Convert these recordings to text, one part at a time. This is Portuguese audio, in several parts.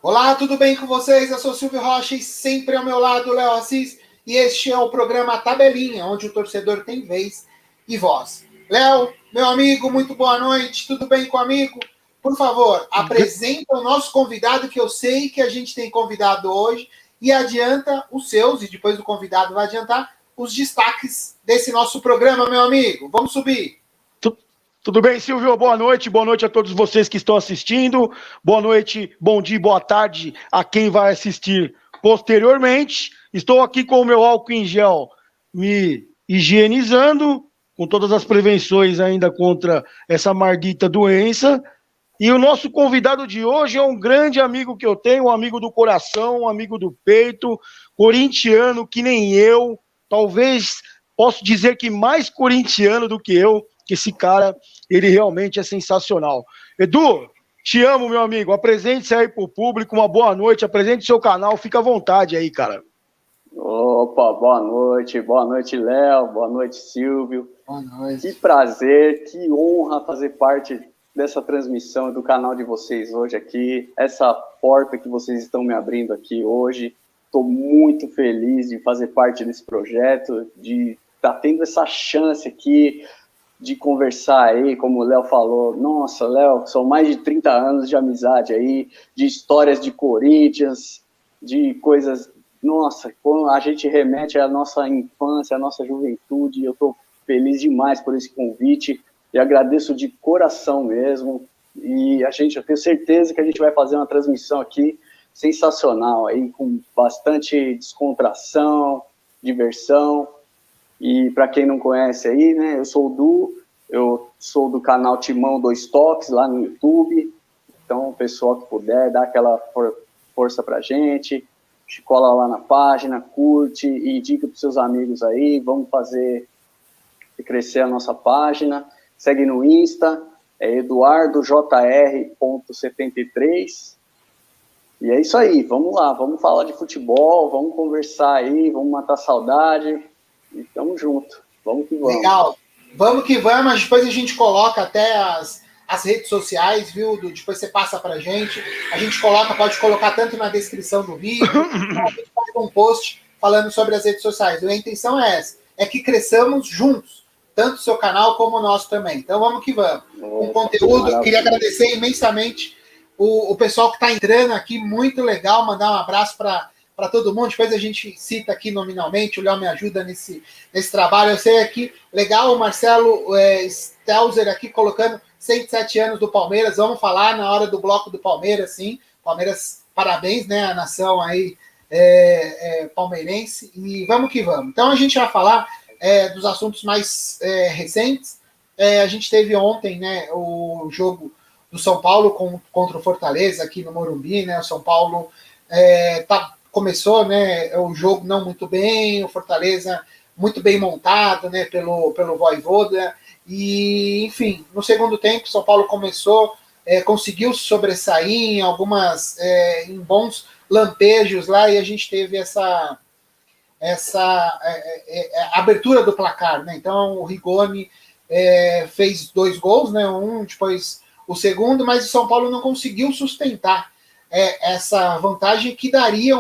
Olá, tudo bem com vocês? Eu sou Silvio Rocha e sempre ao meu lado Léo Assis. E este é o programa Tabelinha, onde o torcedor tem vez e voz. Léo, meu amigo, muito boa noite. Tudo bem com o amigo? Por favor, apresenta o nosso convidado, que eu sei que a gente tem convidado hoje, e adianta os seus, e depois o convidado vai adiantar os destaques desse nosso programa, meu amigo. Vamos subir. Tudo bem, Silvio? Boa noite a todos vocês que estão assistindo. Boa noite, bom dia, boa tarde a quem vai assistir posteriormente. Estou aqui com o meu álcool em gel me higienizando, com todas as prevenções ainda contra essa maldita doença. E o nosso convidado de hoje é um grande amigo que eu tenho, um amigo do coração, um amigo do peito, corintiano que nem eu, talvez posso dizer que mais corintiano do que eu, que esse cara, ele realmente é sensacional. Edu, te amo, meu amigo, apresente-se aí pro público, uma boa noite, apresente seu canal, fica à vontade aí, cara. Opa, boa noite, Léo, boa noite, Silvio. Boa noite. Que prazer, que honra fazer parte dessa transmissão do canal de vocês hoje aqui, essa porta que vocês estão me abrindo aqui hoje. Estou muito feliz de fazer parte desse projeto, de estar tendo essa chance aqui de conversar aí, como o Léo falou. Nossa, Léo, são mais de 30 anos de amizade aí, de histórias de Corinthians, de coisas... Nossa, quando a gente remete à nossa infância, à nossa juventude, eu estou feliz demais por esse convite e agradeço de coração mesmo. E eu tenho certeza que a gente vai fazer uma transmissão aqui sensacional, aí, com bastante descontração, diversão. E para quem não conhece aí, né, eu sou o Du, eu sou do canal Timão 2 Toques lá no YouTube. Então, o pessoal que puder, dá aquela força pra gente. Cola lá na página, curte e indica para os seus amigos aí, vamos fazer crescer a nossa página. Segue no Insta, é eduardojr.73. E é isso aí, vamos lá, vamos falar de futebol, vamos conversar aí, vamos matar saudade e tamo junto, vamos que vamos. Legal, vamos que vamos, depois a gente coloca até as redes sociais, viu? Depois você passa pra gente. A gente pode colocar tanto na descrição do vídeo, a gente faz um post falando sobre as redes sociais. A intenção é essa, é que cresçamos juntos, tanto o seu canal como o nosso também. Então vamos que vamos. Com conteúdo, eu queria agradecer imensamente o pessoal que está entrando aqui, muito legal, mandar um abraço para todo mundo. Depois a gente cita aqui nominalmente, o Léo me ajuda nesse trabalho. Eu sei aqui, legal, o Marcelo Stelzer aqui colocando 107 anos do Palmeiras, vamos falar na hora do bloco do Palmeiras, sim. Palmeiras, parabéns, né, a nação aí palmeirense, e vamos que vamos. Então a gente vai falar dos assuntos mais recentes. A gente teve ontem, né, o jogo do São Paulo contra o Fortaleza aqui no Morumbi, né, o São Paulo começou, né, o jogo não muito bem, o Fortaleza muito bem montado, né, pelo Vojvoda. E, enfim, no segundo tempo, São Paulo começou, conseguiu sobressair em bons lampejos lá, e a gente teve essa abertura do placar, né? Então, o Rigoni fez 2 gols, né? Depois o segundo, mas o São Paulo não conseguiu sustentar essa vantagem que daria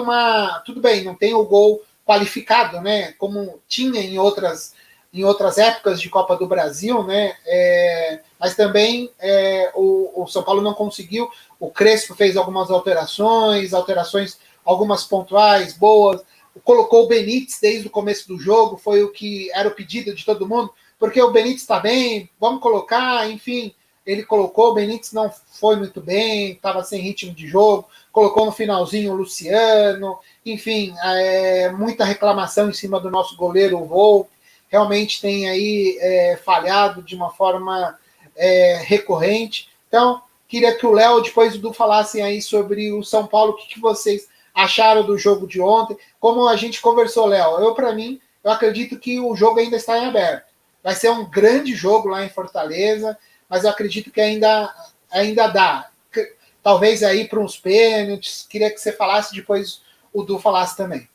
tudo bem, não tem o gol qualificado, né? Como tinha em outras épocas de Copa do Brasil, né? Mas também o São Paulo não conseguiu. O Crespo fez algumas alterações, algumas pontuais, boas. Colocou o Benítez desde o começo do jogo, foi o que era o pedido de todo mundo, porque o Benítez está bem, vamos colocar, enfim. Ele colocou, o Benítez não foi muito bem, estava sem ritmo de jogo, colocou no finalzinho o Luciano, enfim, muita reclamação em cima do nosso goleiro, o Volpe. Realmente tem aí falhado de uma forma recorrente. Então, queria que o Léo, depois do falassem aí sobre o São Paulo, o que vocês acharam do jogo de ontem. Como a gente conversou, Léo, para mim, eu acredito que o jogo ainda está em aberto. Vai ser um grande jogo lá em Fortaleza, mas eu acredito que ainda dá. Talvez aí para uns pênaltis. Queria que você falasse, depois o Du falasse também.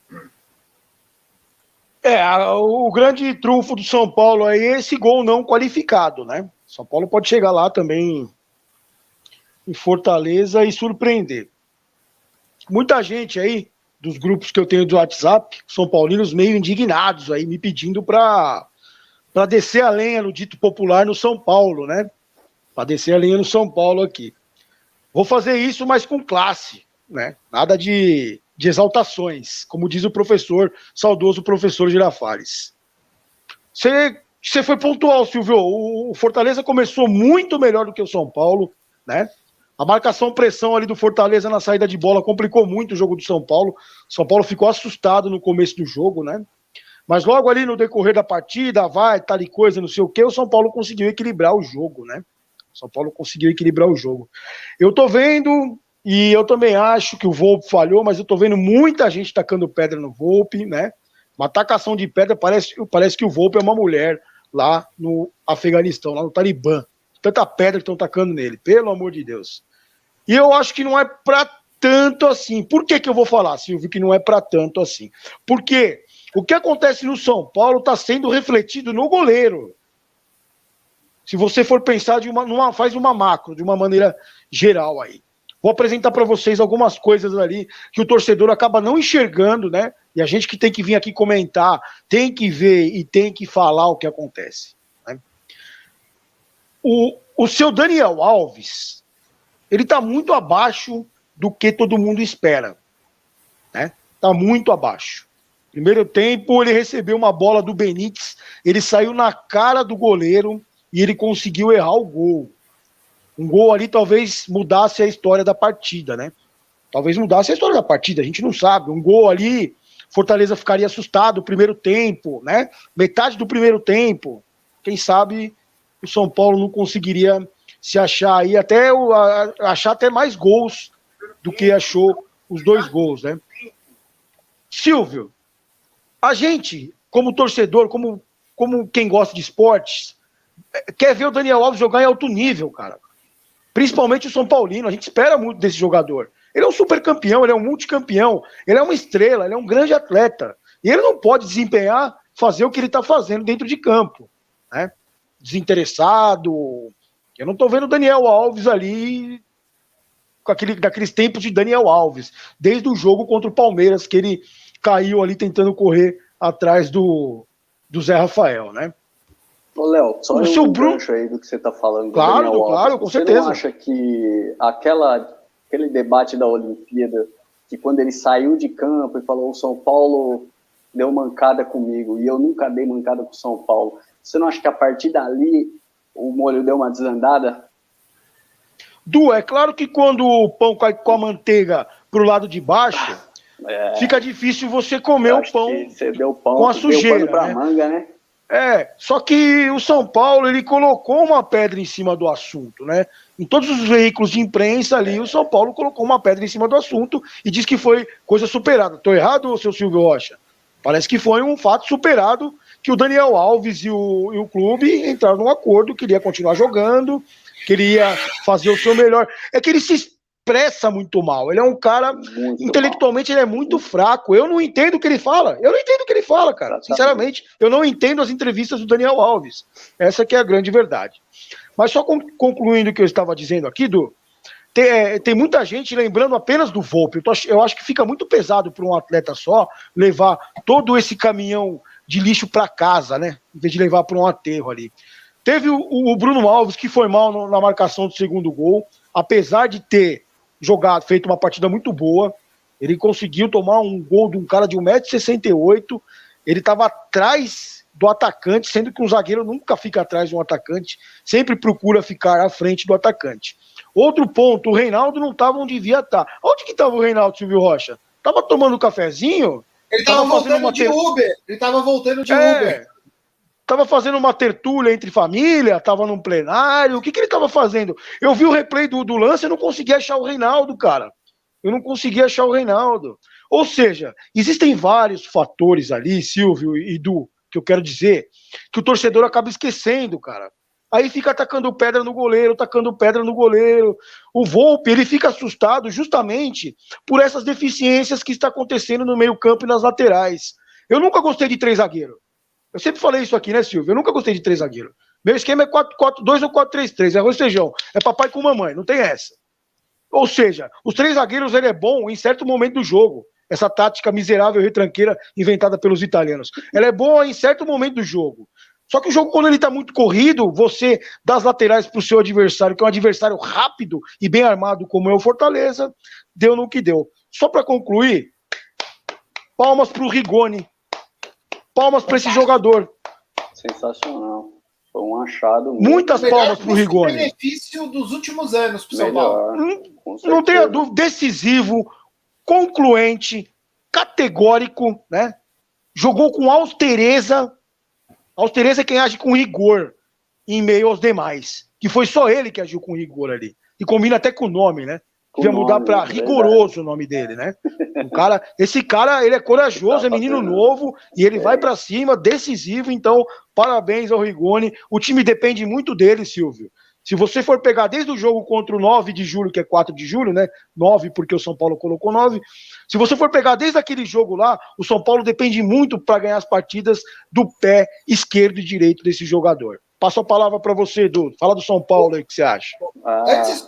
O grande trunfo do São Paulo aí é esse gol não qualificado, né? São Paulo pode chegar lá também em Fortaleza e surpreender. muita gente aí, dos grupos que eu tenho do WhatsApp, São Paulinos meio indignados aí, me pedindo para descer a lenha no dito popular no São Paulo, né? Para descer a lenha no São Paulo aqui. Vou fazer isso, mas com classe, né? Nada de exaltações, como diz o professor, saudoso professor Girafales. Você foi pontual, Silvio. O Fortaleza começou muito melhor do que o São Paulo, né? A marcação-pressão ali do Fortaleza na saída de bola complicou muito o jogo do São Paulo. O São Paulo ficou assustado no começo do jogo, né? Mas logo ali no decorrer da partida, vai, tal e coisa, não sei o quê, o São Paulo conseguiu equilibrar o jogo, né? O São Paulo conseguiu equilibrar o jogo. Eu tô vendo, e eu também acho que o Volpi falhou, mas eu tô vendo muita gente tacando pedra no Volpi, né? Uma tacação de pedra, parece que o Volpi é uma mulher lá no Afeganistão, lá no Talibã. Tanta pedra que estão tacando nele, pelo amor de Deus. E eu acho que não é pra tanto assim. Por que eu vou falar, Silvio, que não é pra tanto assim? Porque o que acontece no São Paulo está sendo refletido no goleiro. Se você for pensar faz uma macro, de uma maneira geral aí. Vou apresentar para vocês algumas coisas ali que o torcedor acaba não enxergando, né? E a gente que tem que vir aqui comentar, tem que ver e tem que falar o que acontece. Né? O seu Daniel Alves, ele está muito abaixo do que todo mundo espera. Né? Está muito abaixo. Primeiro tempo, ele recebeu uma bola do Benítez, ele saiu na cara do goleiro e ele conseguiu errar o gol. Um gol ali talvez mudasse a história da partida, né? Talvez mudasse a história da partida, a gente não sabe. Um gol ali, Fortaleza ficaria assustado no primeiro tempo, né? Metade do primeiro tempo. Quem sabe o São Paulo não conseguiria se achar aí, achar até mais gols do que achou os 2 gols, né? Silvio, a gente, como torcedor, como quem gosta de esportes, quer ver o Daniel Alves jogar em alto nível, cara. Principalmente o São Paulino, a gente espera muito desse jogador. Ele é um super campeão, ele é um multicampeão, ele é uma estrela, ele é um grande atleta. E ele não pode desempenhar, fazer o que ele está fazendo dentro de campo. Né? Desinteressado. Eu não estou vendo o Daniel Alves ali daqueles tempos de Daniel Alves. Desde o jogo contra o Palmeiras, que ele caiu ali tentando correr atrás do Zé Rafael, né? Ô, Léo, só um gancho aí do que você está falando. Claro, claro, com certeza. Você não acha que aquele debate da Olimpíada, que quando ele saiu de campo e falou o São Paulo deu mancada comigo e eu nunca dei mancada com o São Paulo, você não acha que a partir dali o molho deu uma desandada? É claro que quando o pão cai com a manteiga pro lado de baixo, fica difícil você comer o pão, você deu pão com a sujeira, deu pano pra manga, né? Só que o São Paulo, ele colocou uma pedra em cima do assunto, né? Em todos os veículos de imprensa ali, o São Paulo colocou uma pedra em cima do assunto e disse que foi coisa superada. Tô errado, seu Silvio Rocha? Parece que foi um fato superado, que o Daniel Alves e o clube entraram num acordo, queria continuar jogando, queria fazer o seu melhor. É que ele se expressa muito mal, ele é um cara, muito intelectualmente mal. Ele é muito fraco, eu não entendo o que ele fala, cara, sinceramente, eu não entendo as entrevistas do Daniel Alves, essa que é a grande verdade. Mas só concluindo o que eu estava dizendo aqui, tem muita gente lembrando apenas do Volpi. Eu acho que fica muito pesado para um atleta só levar todo esse caminhão de lixo para casa, né? Em vez de levar para um aterro ali. Teve o Bruno Alves, que foi mal na marcação do segundo gol, apesar de ter feito uma partida muito boa. Ele conseguiu tomar um gol de um cara de 1,68 m. Ele estava atrás do atacante, sendo que um zagueiro nunca fica atrás de um atacante, sempre procura ficar à frente do atacante. Outro ponto, o Reinaldo não estava onde devia estar. Onde que estava o Reinaldo, Silvio Rocha? Estava tomando um cafezinho? Ele estava voltando de Uber. Ele estava voltando de Uber. Estava fazendo uma tertúlia entre família, estava num plenário. O que ele estava fazendo? Eu vi o replay do lance e não conseguia achar o Reinaldo, cara. Eu não conseguia achar o Reinaldo. Ou seja, existem vários fatores ali, Silvio e Du, que eu quero dizer, que o torcedor acaba esquecendo, cara. Aí fica atacando pedra no goleiro. O Volpi, ele fica assustado justamente por essas deficiências que está acontecendo no meio-campo e nas laterais. Eu nunca gostei de 3 zagueiros. Eu sempre falei isso aqui, né, Silvio? Eu nunca gostei de 3 zagueiros. Meu esquema é 4-4-2 ou 4-3-3, é arroz e feijão. É papai com mamãe, não tem essa. Ou seja, os 3 zagueiros ele é bom em certo momento do jogo. Essa tática miserável e retranqueira inventada pelos italianos. Ela é boa em certo momento do jogo. Só que o jogo, quando ele tá muito corrido, você dá as laterais pro seu adversário, que é um adversário rápido e bem armado, como é o Fortaleza, deu no que deu. Só para concluir, palmas pro Rigoni. Palmas para esse jogador. Sensacional. Foi um achado. Muitas palmas pro Rigoni. Benefício dos últimos anos pro São Paulo. Não tenha dúvida. Decisivo, concluente, categórico, né? Jogou com austereza. Austereza é quem age com rigor em meio aos demais. Que foi só ele que agiu com rigor ali. E combina até com o nome, né? Devia mudar para rigoroso o nome dele, né? Esse cara, ele é corajoso, é menino novo e ele vai para cima, decisivo. Então, parabéns ao Rigoni. O time depende muito dele, Silvio. Se você for pegar desde o jogo contra o 9 de julho, que é 4 de julho, né? 9 porque o São Paulo colocou 9. Se você for pegar desde aquele jogo lá, o São Paulo depende muito para ganhar as partidas do pé esquerdo e direito desse jogador. Passo a palavra para você, Edu. Fala do São Paulo aí, o que você acha? Antes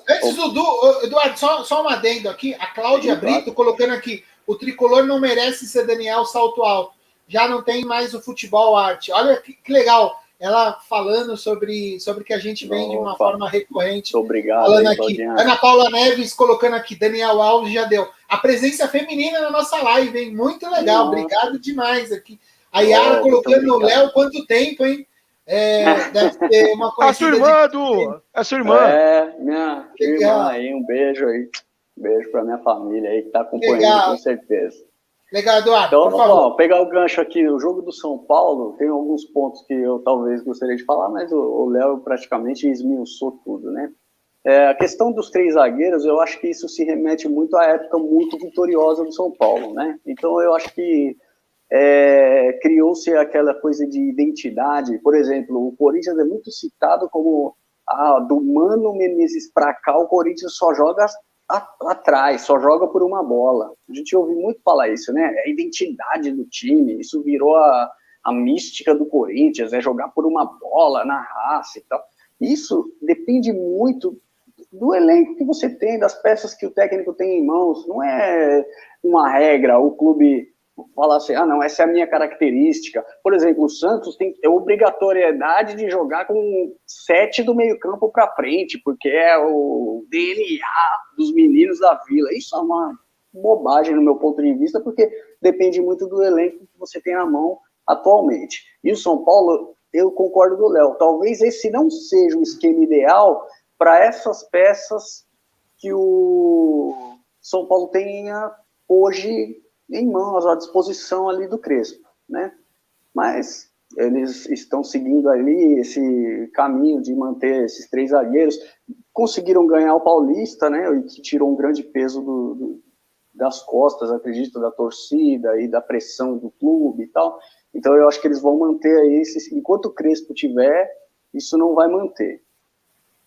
do Eduardo, só um adendo aqui. A Cláudia Brito colocando aqui: o tricolor não merece ser Daniel Salto Alto. Já não tem mais o futebol arte. Olha que legal. Ela falando sobre que a gente vem de uma forma recorrente. Obrigado. Falando aqui. Ana Paula Neves colocando aqui: Daniel Alves já deu. A presença feminina na nossa live, hein? Muito legal. Nossa. Obrigado demais aqui. A Yara colocando o Léo, quanto tempo, hein? Deve ter uma coisa. A sua irmã, Edu! A sua irmã. Minha irmã aí, um beijo aí. Um beijo pra minha família aí que tá acompanhando, com certeza. Legal, Eduardo. Então, por favor. Pegar o gancho aqui, o jogo do São Paulo, tem alguns pontos que eu talvez gostaria de falar, mas o Léo praticamente esmiuçou tudo, né? A questão dos 3 zagueiros, eu acho que isso se remete muito à época muito vitoriosa do São Paulo, né? Então, eu acho que criou-se aquela coisa de identidade. Por exemplo, o Corinthians é muito citado como do Mano Menezes para cá, o Corinthians só joga atrás, só joga por uma bola. A gente ouve muito falar isso, né? A identidade do time, isso virou a mística do Corinthians, é jogar por uma bola na raça e tal. Isso depende muito do elenco que você tem, das peças que o técnico tem em mãos. Não é uma regra, o clube falar assim, não, essa é a minha característica. Por exemplo, o Santos tem obrigatoriedade de jogar com 7 do meio campo para frente, porque é o DNA dos meninos da Vila. Isso é uma bobagem no meu ponto de vista, porque depende muito do elenco que você tem na mão atualmente. E o São Paulo, eu concordo com o Léo, talvez esse não seja o esquema ideal para essas peças que o São Paulo tenha hoje em mãos, à disposição ali do Crespo, né? Mas eles estão seguindo ali esse caminho de manter esses 3 zagueiros, conseguiram ganhar o Paulista, né? E que tirou um grande peso das costas, acredito, da torcida e da pressão do clube e tal. Então eu acho que eles vão manter aí, enquanto o Crespo tiver, isso não vai manter.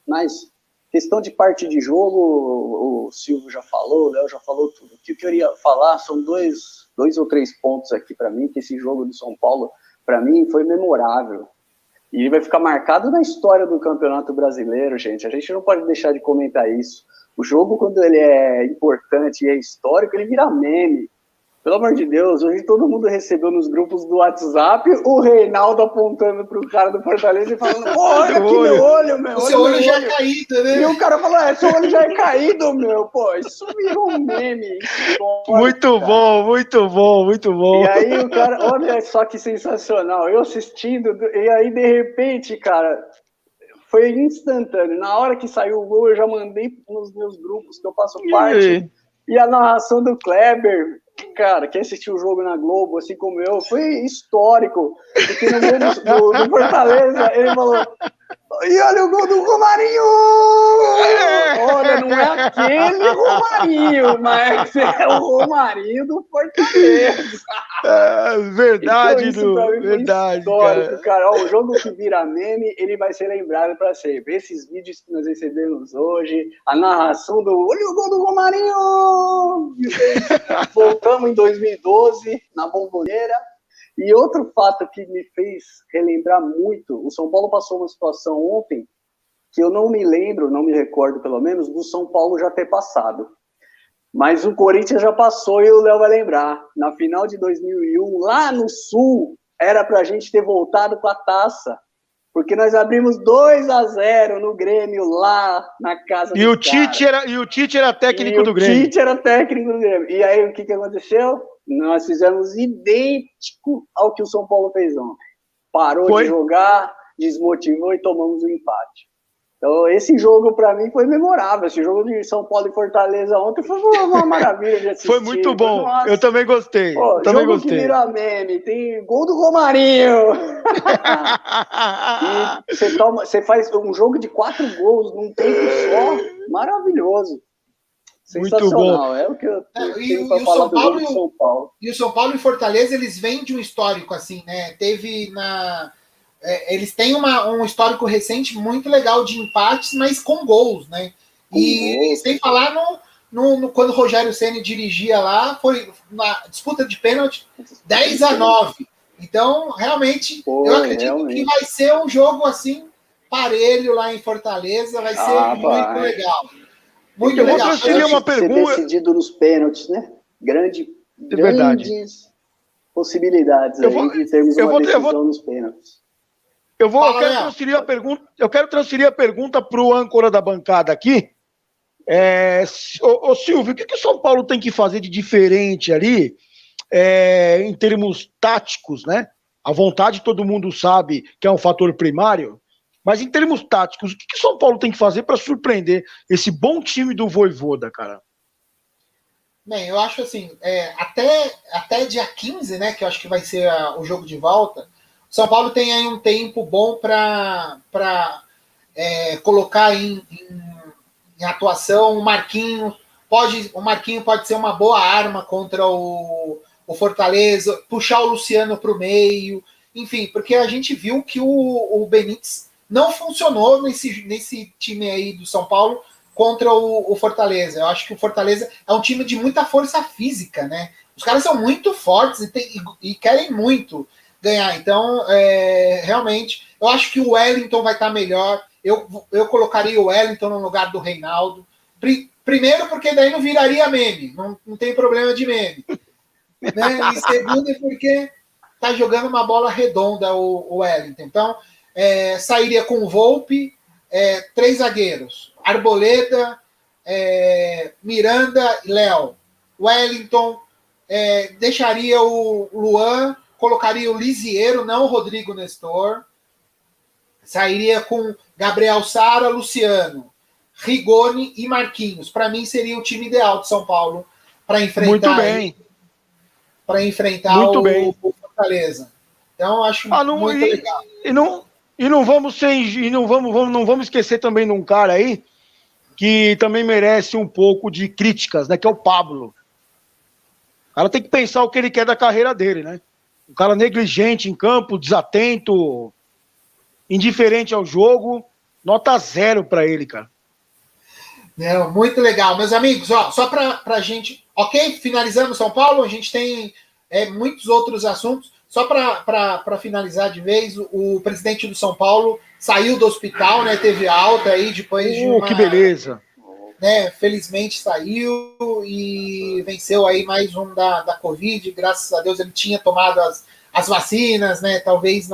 Mas questão de parte de jogo, o Silvio já falou, o Léo já falou tudo. O que eu queria falar são dois ou 3 pontos aqui para mim, que esse jogo do São Paulo, para mim, foi memorável. E ele vai ficar marcado na história do Campeonato Brasileiro, gente. A gente não pode deixar de comentar isso. O jogo, quando ele é importante e é histórico, ele vira meme. Pelo amor de Deus, hoje todo mundo recebeu nos grupos do WhatsApp o Reinaldo apontando pro cara do Fortaleza e falando, olha aqui meu olho, meu. O seu olho já é caído, né? E o cara falou, seu olho já é caído, meu. Pô, isso virou um meme. Muito bom, muito bom, muito bom. E aí o cara, olha só que sensacional. Eu assistindo, e aí de repente, cara, foi instantâneo. Na hora que saiu o gol, eu já mandei nos meus grupos que eu faço parte. E a narração do Kleber, cara, quem assistiu o jogo na Globo, assim como eu, foi histórico. Porque no gol do Fortaleza, ele falou, e olha o gol do Romarinho! Olha, não é aquele Romarinho, mas é o Romarinho do Fortaleza. Verdade, então, Du, verdade, histórico, cara. O jogo que vira meme, ele vai ser lembrado para sempre. Esses vídeos que nós recebemos hoje, a narração do olha o gol do Romarinho! Voltamos em 2012, na Bombonera. E outro fato que me fez relembrar muito, o São Paulo passou uma situação ontem que eu não me lembro, não me recordo pelo menos, do São Paulo já ter passado. Mas o Corinthians já passou e o Léo vai lembrar. Na final de 2001, lá no Sul, era pra gente ter voltado com a taça. Porque nós abrimos 2-0 no Grêmio lá na casa e o Tite era técnico do Grêmio. O Tite era técnico do Grêmio. E aí o que aconteceu? Nós fizemos idêntico ao que o São Paulo fez ontem. Parou de jogar, desmotivou e tomamos um empate. Então, esse jogo, para mim, foi memorável. Esse jogo de São Paulo e Fortaleza ontem foi uma maravilha de assistir. Foi muito bom. Eu também gostei. Pô, também jogo gostei. Que vira meme. Tem gol do Romarinho. E você faz um jogo de 4 gols num tempo só. Maravilhoso. Sensacional. Muito bom. É o que eu tenho para falar do jogo de São Paulo. E o São Paulo e Fortaleza, eles vêm de um histórico assim, né? Eles têm um histórico recente muito legal de empates, mas com gols, né? E sem falar quando o Rogério Ceni dirigia lá, foi na disputa de pênalti 10-9. Então, realmente, eu acredito que vai ser um jogo assim, parelho lá em Fortaleza, vai ser muito legal. Muito legal. Eu transferir uma pergunta. Ser decidido nos pênaltis, né? Grandes possibilidades de termos uma decisão nos pênaltis. Eu quero transferir a pergunta para o âncora da bancada aqui. Ô Silvio, o que o São Paulo tem que fazer de diferente ali, em termos táticos, né? A vontade todo mundo sabe que é um fator primário, mas em termos táticos, o que o São Paulo tem que fazer para surpreender esse bom time do Vojvoda, cara? Bem, eu acho assim, até dia 15, né, que eu acho que vai ser o jogo de volta, São Paulo tem aí um tempo bom para colocar em atuação o Marquinhos. O Marquinhos pode ser uma boa arma contra o Fortaleza, puxar o Luciano para o meio, enfim, porque a gente viu que o Benítez não funcionou nesse time aí do São Paulo contra o Fortaleza. Eu acho que o Fortaleza é um time de muita força física, né? Os caras são muito fortes e querem muito ganhar. Então, realmente, eu acho que o Wellington vai estar melhor. Eu colocaria o Wellington no lugar do Reinaldo. Primeiro, porque daí não viraria meme. Não tem problema de meme. Né? E segundo, porque tá jogando uma bola redonda o Wellington. Então, sairia com o Volpi, 3 zagueiros. Arboleda, Miranda e Léo. Wellington, deixaria o Luan, colocaria o Lisiero, não o Rodrigo Nestor. Sairia com Gabriel Sara, Luciano, Rigoni e Marquinhos. Para mim, seria o time ideal de São Paulo para enfrentar, o Fortaleza. Então, acho muito legal. Não vamos esquecer também de um cara aí que também merece um pouco de críticas, né? Que é o Pablo. O cara tem que pensar o que ele quer da carreira dele, né? Um cara negligente em campo, desatento, indiferente ao jogo, nota 0 para ele, cara. Muito legal. Meus amigos, só pra gente... Ok, finalizamos São Paulo, a gente tem muitos outros assuntos. Só para finalizar de vez, o presidente do São Paulo saiu do hospital, né? Teve alta aí depois de uma... Que beleza! Né, felizmente saiu e venceu aí mais um da Covid. Graças a Deus ele tinha tomado as vacinas, né? Talvez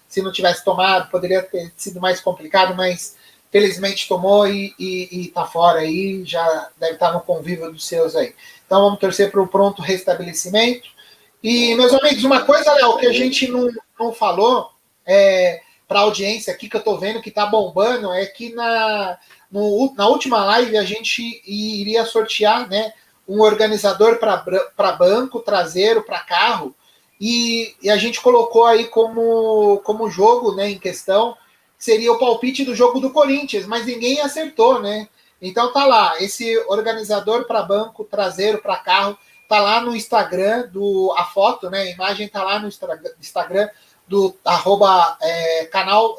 se não tivesse tomado, poderia ter sido mais complicado, mas felizmente tomou e tá fora aí, já deve estar no convívio dos seus aí. Então vamos torcer para o pronto restabelecimento. E, meus amigos, uma coisa, Léo, que a gente não falou para a audiência aqui, que eu estou vendo que está bombando, é que na última live a gente iria sortear, né, um organizador para banco traseiro, para carro, e a gente colocou aí como jogo, né, em questão, seria o palpite do jogo do Corinthians, mas ninguém acertou, né? Então tá lá, esse organizador para banco, traseiro, para carro, tá lá no Instagram, a foto, né? A imagem tá lá no Instagram do canal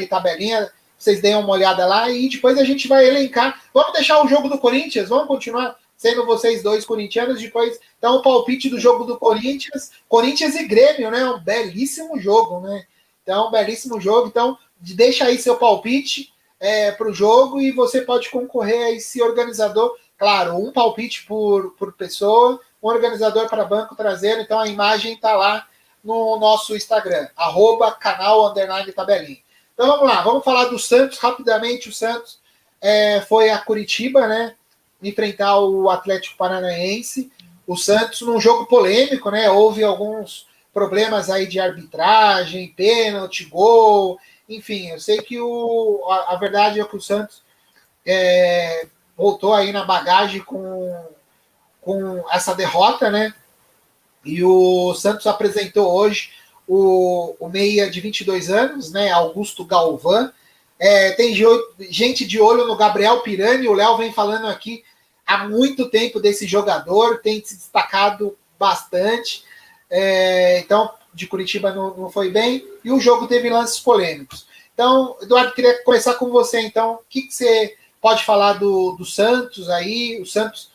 _tabelinha. Vocês deem uma olhada lá e depois a gente vai elencar. Vamos deixar o jogo do Corinthians, vamos continuar sendo vocês dois corintianos depois. Então, o palpite do jogo do Corinthians e Grêmio, né? Um belíssimo jogo, né? Então, belíssimo jogo. Então, deixa aí seu palpite para o jogo e você pode concorrer a esse organizador. Claro, um palpite por pessoa, um organizador para banco traseiro. Então a imagem está lá no nosso Instagram, @canal_tabelinha. Então vamos lá, vamos falar do Santos rapidamente. O Santos foi a Curitiba, né, enfrentar o Atlético Paranaense. O Santos num jogo polêmico, né, houve alguns problemas aí de arbitragem, pênalti, gol, enfim, eu sei que a verdade é que o Santos voltou aí na bagagem com essa derrota, né? E o Santos apresentou hoje o meia de 22 anos, né? Augusto Galvão. Tem gente de olho no Gabriel Pirani, o Léo vem falando aqui há muito tempo desse jogador, tem se destacado bastante. Então, de Curitiba não foi bem, e o jogo teve lances polêmicos. Então, Eduardo, queria começar com você. Então, o que você pode falar do Santos aí? O Santos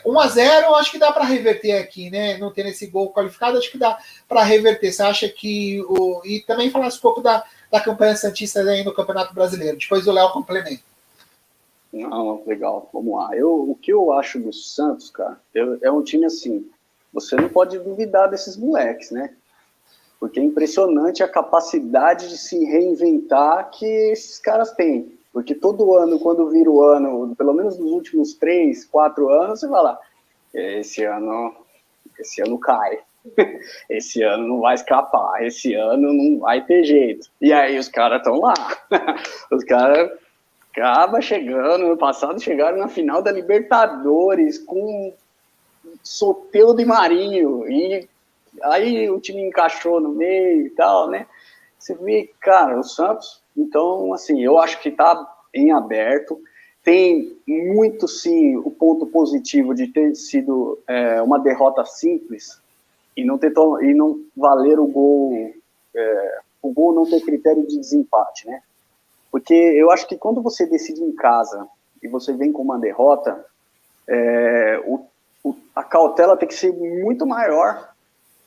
1-0, acho que dá para reverter aqui, né? Não tendo esse gol qualificado, acho que dá para reverter. Você acha que... E também falasse um pouco da campanha santista aí no Campeonato Brasileiro. Depois o Léo complementa. Não, legal, vamos lá. O que eu acho do Santos, cara, é um time assim... Você não pode duvidar desses moleques, né? Porque é impressionante a capacidade de se reinventar que esses caras têm. Porque todo ano, quando vira o ano, pelo menos nos últimos 3, 4 anos, você vai lá, esse ano cai, esse ano não vai escapar, esse ano não vai ter jeito. E aí os caras estão lá. Os caras acabam chegando, no passado chegaram na final da Libertadores com Soteldo e Marinho, e aí o time encaixou no meio e tal, né? Você vê, cara, o Santos, então, assim, eu acho que tá em aberto. Tem muito, sim, o ponto positivo de ter sido uma derrota simples e não valer o gol não ter critério de desempate, né? Porque eu acho que quando você decide em casa e você vem com uma derrota, a cautela tem que ser muito maior,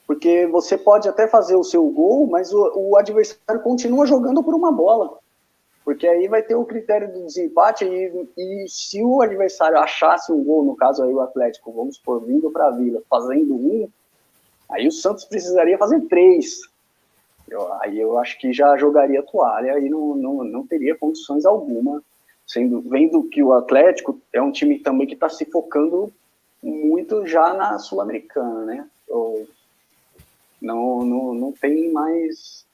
porque você pode até fazer o seu gol, mas o adversário continua jogando por uma bola, porque aí vai ter o critério do desempate, e se o adversário achasse um gol, no caso aí o Atlético, vamos supor, vindo para a Vila, fazendo 1, aí o Santos precisaria fazer 3, aí eu acho que já jogaria a toalha e não teria condições alguma, vendo que o Atlético é um time também que está se focando muito já na Sul-Americana, né? Não tem mais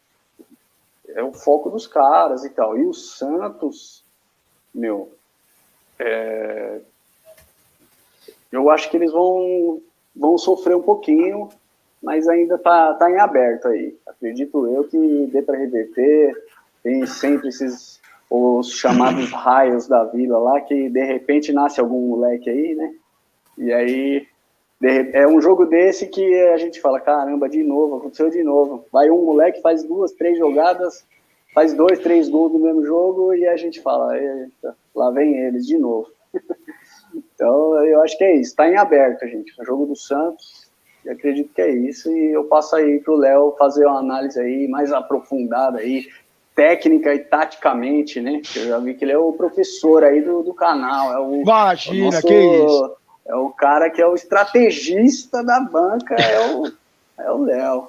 o foco dos caras e tal. E o Santos, eu acho que eles vão sofrer um pouquinho, mas ainda tá em aberto aí. Acredito eu que dê para reverter. Tem sempre os chamados raios da Vila lá, que de repente nasce algum moleque aí, né? E aí, é um jogo desse que a gente fala, caramba, de novo, aconteceu de novo. Vai um moleque, faz 2, 3 jogadas, faz 2, 3 gols no mesmo jogo, e a gente fala, eita, lá vem eles de novo. Então, eu acho que é isso, tá em aberto, gente. O jogo do Santos, eu acredito que é isso, e eu passo aí pro Léo fazer uma análise aí mais aprofundada aí, técnica e taticamente, né? Eu já vi que ele é o professor aí do canal. Imagina, que isso. É o cara que é o estrategista da banca, é o Léo.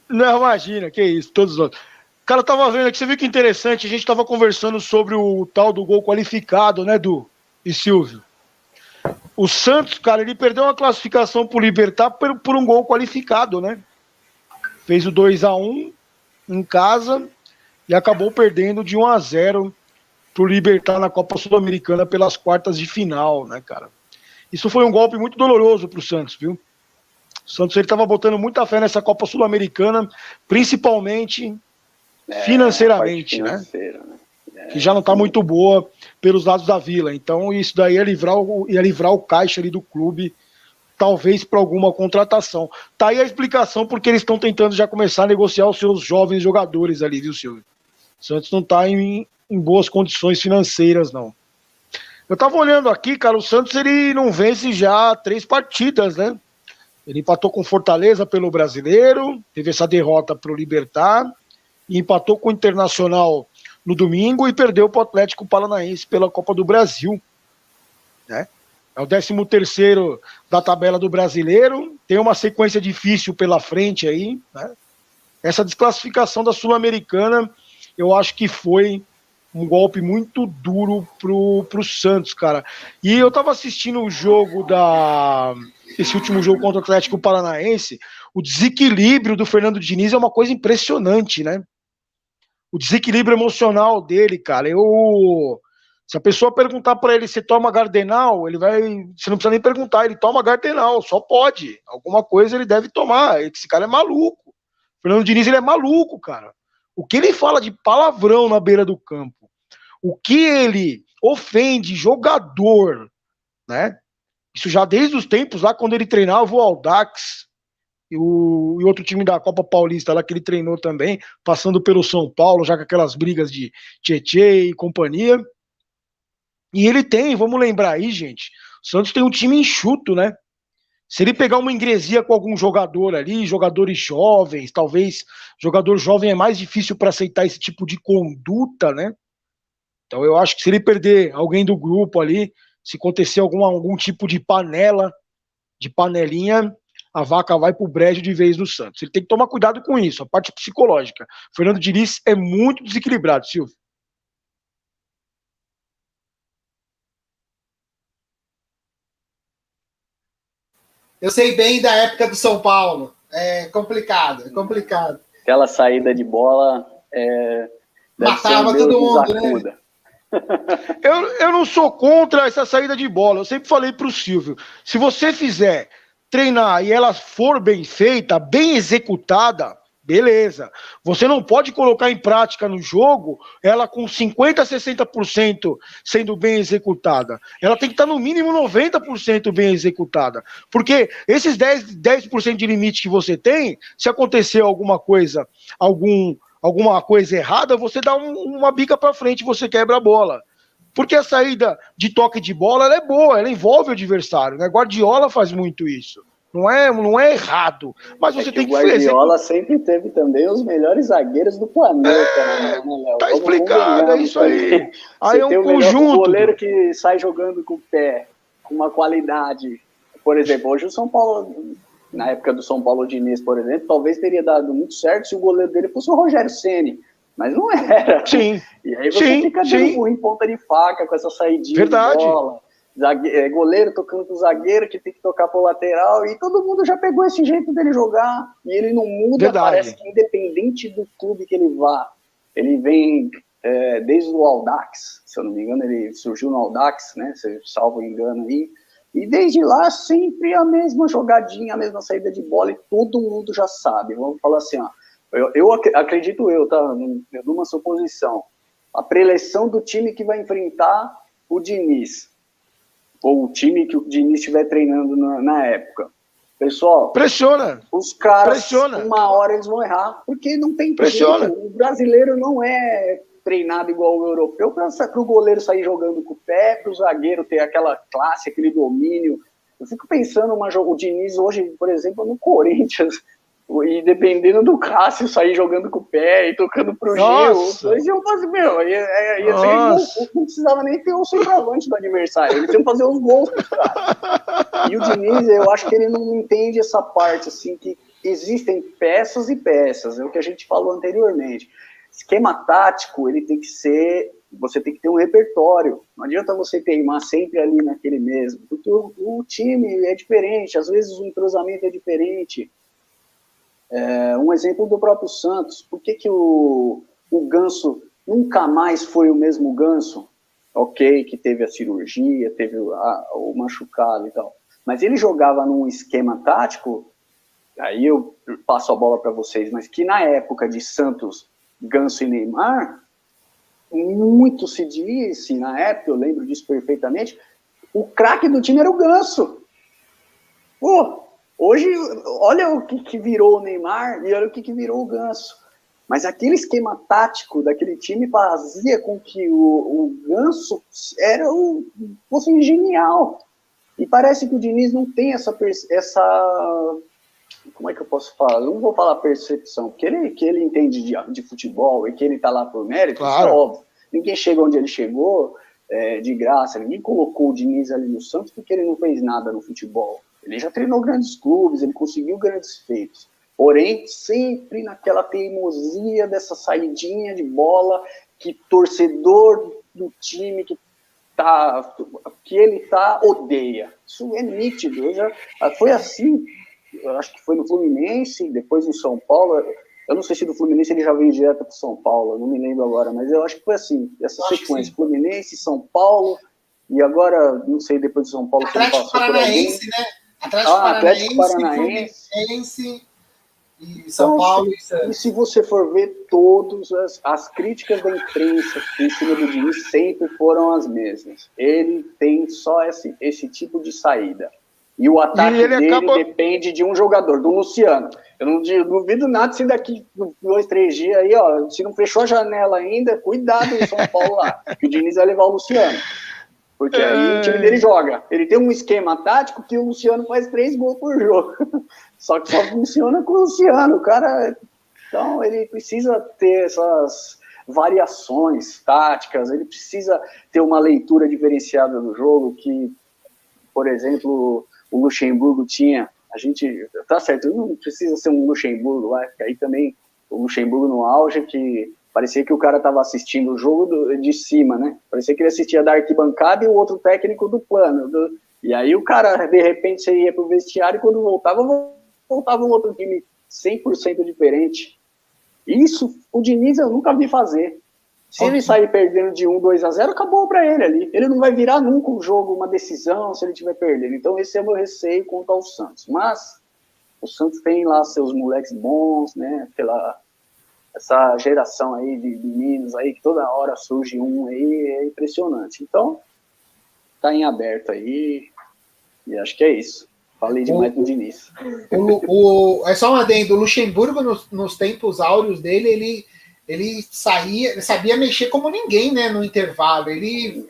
Não, imagina, que isso, todos nós. Cara, eu tava vendo aqui, você viu que interessante, a gente tava conversando sobre o tal do gol qualificado, né, Du e Silvio? O Santos, cara, ele perdeu uma classificação pro Libertad por um gol qualificado, né? Fez o 2-1 em casa e acabou perdendo de 1-0 pro Libertad na Copa Sul-Americana pelas quartas de final, né, cara? Isso foi um golpe muito doloroso pro Santos, viu? O Santos, ele tava botando muita fé nessa Copa Sul-Americana, principalmente financeiramente, né? Que já não tá muito boa pelos lados da Vila. Então, isso daí ia livrar o caixa ali do clube, talvez para alguma contratação. Tá aí a explicação porque eles estão tentando já começar a negociar os seus jovens jogadores ali, viu, Silvio? O Santos não tá em boas condições financeiras, não. Eu tava olhando aqui, cara, o Santos, ele não vence já 3 partidas, né? Ele empatou com Fortaleza pelo Brasileiro, teve essa derrota pro Libertad, e empatou com o Internacional no domingo e perdeu para o Atlético Paranaense pela Copa do Brasil, né? É o 13º da tabela do Brasileiro, tem uma sequência difícil pela frente aí, né? Essa desclassificação da Sul-Americana, eu acho que foi um golpe muito duro pro Santos, cara. E eu tava assistindo o jogo esse último jogo contra o Atlético Paranaense, o desequilíbrio do Fernando Diniz é uma coisa impressionante, né? O desequilíbrio emocional dele, cara, se a pessoa perguntar para ele se toma Gardenal, ele vai. Você não precisa nem perguntar, ele toma Gardenal, só pode. Alguma coisa ele deve tomar. Esse cara é maluco. O Fernando Diniz, ele é maluco, cara. O que ele fala de palavrão na beira do campo, o que ele ofende jogador, né? Isso já desde os tempos lá quando ele treinava o Audax e outro time da Copa Paulista lá que ele treinou também, passando pelo São Paulo, já com aquelas brigas de Tietê e companhia. E ele tem, vamos lembrar aí, gente, o Santos tem um time enxuto, né? Se ele pegar uma ingresia com algum jogador ali, jogadores jovens, talvez jogador jovem é mais difícil para aceitar esse tipo de conduta, né? Então eu acho que se ele perder alguém do grupo ali, se acontecer algum tipo de panelinha, a vaca vai pro brejo de vez do Santos. Ele tem que tomar cuidado com isso, a parte psicológica. O Fernando Diniz é muito desequilibrado, Silvio. Eu sei bem da época do São Paulo. É complicado, é complicado. Aquela saída de bola matava todo mundo, né? Eu não sou contra essa saída de bola. Eu sempre falei pro Silvio, se você fizer treinar e ela for bem feita, bem executada, beleza. Você não pode colocar em prática no jogo ela com 50% a 60% sendo bem executada. Ela tem que estar no mínimo 90% bem executada. Porque esses 10% de limite que você tem, se acontecer alguma coisa errada, você dá uma bica para frente, você quebra a bola. Porque a saída de toque de bola ela é boa, ela envolve o adversário, né? Guardiola faz muito isso. Não é errado, mas você tem que fazer. O Guardiola sempre teve também os melhores zagueiros do planeta, né, Léo? Tá explicado, é isso aí. Aí é um conjunto. O goleiro que sai jogando com o pé, com uma qualidade. Por exemplo, hoje o São Paulo, na época do São Paulo Diniz, por exemplo, talvez teria dado muito certo se o goleiro dele fosse o Rogério Ceni. Mas não era. Sim. E aí você fica dando em ponta de faca com essa saidinha de bola. Goleiro tocando pro zagueiro que tem que tocar pro lateral. E todo mundo já pegou esse jeito dele jogar. E ele não muda. Parece que independente do clube que ele vá, ele vem desde o Audax. Se eu não me engano, ele surgiu no Audax, né? Se salvo engano aí. E desde lá, sempre a mesma jogadinha, a mesma saída de bola. E todo mundo já sabe. Vamos falar assim, ó. Eu acredito tá? Eu dou uma suposição. A preleção do time que vai enfrentar o Diniz, ou o time que o Diniz estiver treinando na época. Pessoal, pressiona. Os caras, uma hora eles vão errar, porque não tem pressiona. O brasileiro não é treinado igual o europeu para o goleiro sair jogando com o pé, para o zagueiro ter aquela classe, aquele domínio. Eu fico pensando, o Diniz hoje, por exemplo, no Corinthians, e dependendo do Cássio sair jogando com o pé e tocando pro Gil, eles iam fazer, ia ser gol, não precisava nem ter o centroavante do adversário, eles iam fazer os gols pros caras. E o Diniz, eu acho que ele não entende essa parte, assim, que existem peças e peças, é o que a gente falou anteriormente. Esquema tático, ele tem que ser, você tem que ter um repertório, não adianta você teimar sempre ali naquele mesmo, porque o time é diferente, às vezes o entrosamento é diferente. Um exemplo do próprio Santos. Por que o Ganso nunca mais foi o mesmo Ganso? Ok, que teve a cirurgia, teve o machucado e tal. Mas ele jogava num esquema tático, aí eu passo a bola para vocês, mas que na época de Santos, Ganso e Neymar, muito se disse, na época, eu lembro disso perfeitamente, o craque do time era o Ganso. Hoje, olha o que virou o Neymar e olha o que virou o Ganso. Mas aquele esquema tático daquele time fazia com que o Ganso fosse genial. E parece que o Diniz não tem essa como é que eu posso falar? Eu não vou falar percepção, porque que ele entende de futebol e que ele tá lá por mérito, Claro. isso é óbvio. Ninguém chega onde ele chegou de graça, ninguém colocou o Diniz ali no Santos porque ele não fez nada no futebol. Ele já treinou grandes clubes, ele conseguiu grandes feitos. Porém, sempre naquela teimosia dessa saidinha de bola que torcedor do time que ele odeia. Isso é nítido. Foi assim, eu acho que foi no Fluminense, depois no São Paulo. Eu não sei se do Fluminense ele já veio direto para o São Paulo, não me lembro agora, mas eu acho que foi assim, essa sequência, Fluminense, São Paulo, e agora, não sei, depois do São Paulo... Atlético Paranaense, né? Atlético Paranaense e São Paulo e Santos. E se você for ver, todas as críticas da imprensa em cima do Diniz sempre foram as mesmas. Ele tem só esse tipo de saída. E o ataque dele depende de um jogador, do Luciano. Eu não duvido nada se daqui 2, 3 dias aí, ó, se não fechou a janela ainda, cuidado no São Paulo lá, que o Diniz vai levar o Luciano. Porque aí o time dele joga. Ele tem um esquema tático que o Luciano faz 3 gols por jogo. Só que só funciona com o Luciano. O cara... Então, ele precisa ter essas variações táticas, ele precisa ter uma leitura diferenciada do jogo que, por exemplo, o Luxemburgo tinha. A gente... Tá certo, não precisa ser um Luxemburgo, vai. Aí também o Luxemburgo no auge, que... Parecia que o cara estava assistindo o jogo de cima, né? Parecia que ele assistia da arquibancada e o outro técnico do plano. E aí o cara, de repente, você ia pro vestiário e quando voltava um outro time 100% diferente. Isso, o Diniz eu nunca vi fazer. Se ele sair perdendo de 1-2-0, acabou para ele ali. Ele não vai virar nunca um jogo, uma decisão, se ele estiver perdendo. Então esse é o meu receio contra o Santos. Mas o Santos tem lá seus moleques bons, né? Essa geração aí de meninos aí, que toda hora surge um aí, é impressionante. Então, tá em aberto aí, e acho que é isso. Falei demais do Diniz. É só um adendo, o Luxemburgo, nos tempos áureos dele, ele sabia mexer como ninguém, né, no intervalo. Ele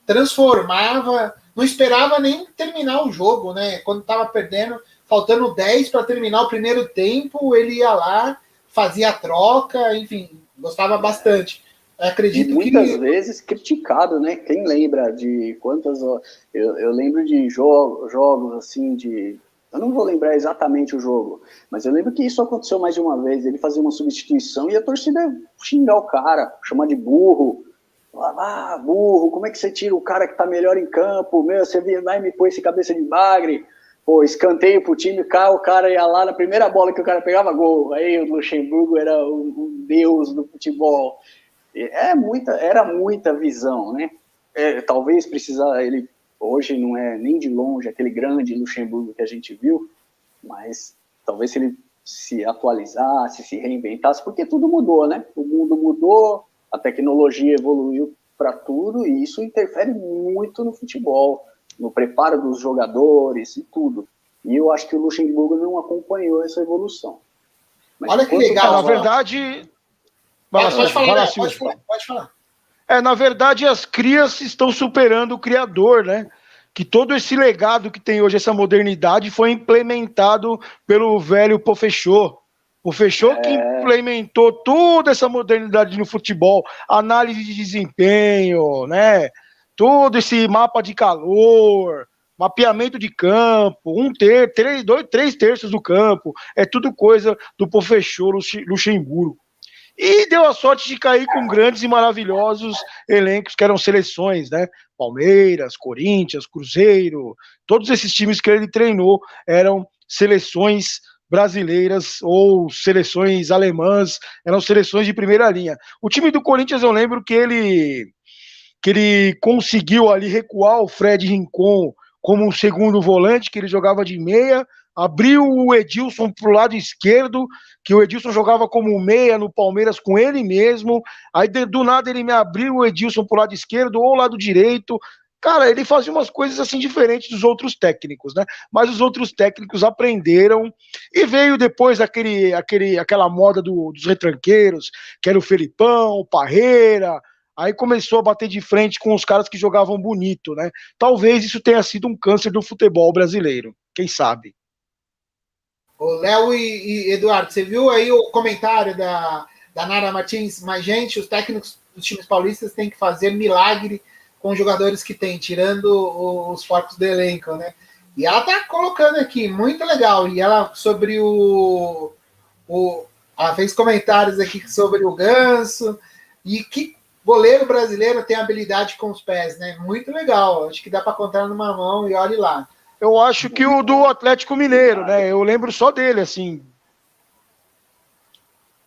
transformava, não esperava nem terminar o jogo, né? Quando tava perdendo, faltando 10 para terminar o primeiro tempo, ele ia lá, fazia a troca, enfim, gostava bastante. Acredito muitas vezes criticado, né? Quem lembra de quantas... Eu lembro de jogos assim, eu não vou lembrar exatamente o jogo, mas eu lembro que isso aconteceu mais de uma vez. Ele fazia uma substituição e a torcida xingar o cara, chamar de burro. Burro, como é que você tira o cara que tá melhor em campo? Meu, você vai me pôr esse cabeça de bagre. Pô, escanteio pro time, o cara ia lá, na primeira bola que o cara pegava, gol. Aí o Luxemburgo era o deus do futebol. Era muita visão, né? Talvez precisar, ele hoje não é nem de longe aquele grande Luxemburgo que a gente viu, mas talvez se ele se atualizasse, se reinventasse, porque tudo mudou, né? O mundo mudou, a tecnologia evoluiu para tudo, e isso interfere muito no futebol, no preparo dos jogadores e tudo. E eu acho que o Luxemburgo não acompanhou essa evolução. Mas olha que legal. Na verdade... Pode falar. Na verdade, as crias estão superando o criador, né? Que todo esse legado que tem hoje, essa modernidade, foi implementado pelo velho Pofechô. O Fechô que implementou toda essa modernidade no futebol, análise de desempenho, né? Todo esse mapa de calor, mapeamento de campo, 3 terços do campo, é tudo coisa do Pofechô Luxemburgo. E deu a sorte de cair com grandes e maravilhosos elencos que eram seleções, né? Palmeiras, Corinthians, Cruzeiro, todos esses times que ele treinou eram seleções brasileiras ou seleções alemãs, eram seleções de primeira linha. O time do Corinthians, eu lembro que ele conseguiu ali recuar o Fred Rincon como um segundo volante, que ele jogava de meia, abriu o Edilson para o lado esquerdo, que o Edilson jogava como meia no Palmeiras com ele mesmo, aí do nada ele me abriu o Edilson para o lado esquerdo ou lado direito. Cara, ele fazia umas coisas assim diferentes dos outros técnicos, né? Mas os outros técnicos aprenderam e veio depois aquela moda dos retranqueiros, que era o Felipão, o Parreira. Aí começou a bater de frente com os caras que jogavam bonito, né? Talvez isso tenha sido um câncer do futebol brasileiro, quem sabe? O Léo e Eduardo, você viu aí o comentário da Nara Martins? Mas, gente, os técnicos dos times paulistas têm que fazer milagre com os jogadores que tem, tirando os focos do elenco, né? E ela tá colocando aqui, muito legal. E ela, sobre ela fez comentários aqui sobre o Ganso. E que goleiro brasileiro tem habilidade com os pés, né? Muito legal. Acho que dá para contar numa mão e olhe lá. Eu acho que o do Atlético Mineiro, né? Eu lembro só dele, assim.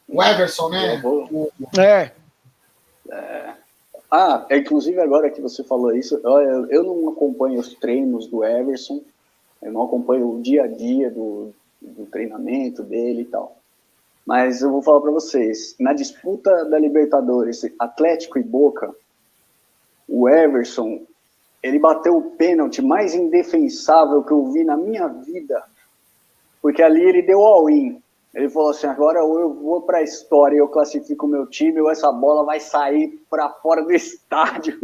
O Everson, né? Inclusive agora que você falou isso, eu não acompanho os treinos do Everson, eu não acompanho o dia a dia do treinamento dele e tal. Mas eu vou falar para vocês, na disputa da Libertadores, Atlético e Boca, o Everson, ele bateu o pênalti mais indefensável que eu vi na minha vida, porque ali ele deu all-in. Ele falou assim, agora ou eu vou para a história e eu classifico o meu time, ou essa bola vai sair para fora do estádio.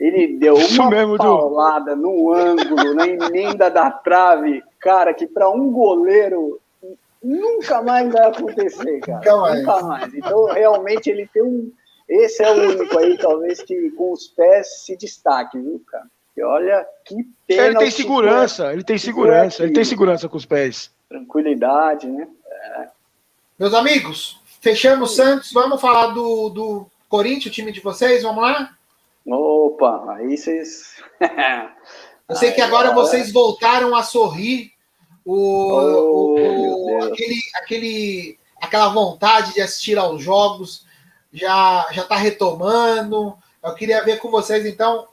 Ele deu uma paulada no ângulo, na emenda da trave, cara, que para um goleiro nunca mais vai acontecer, cara. Nunca mais. Então, realmente, ele tem esse é o único aí, talvez, que com os pés se destaque, viu, cara? E olha que pena. Ele tem segurança, ele tem segurança com os pés. Tranquilidade, né? Meus amigos, fechamos Santos, vamos falar do Corinthians, o time de vocês, vamos lá? Opa, aí vocês... Eu sei que agora vocês voltaram a sorrir, aquela vontade de assistir aos jogos já está retomando. Eu queria ver com vocês, então,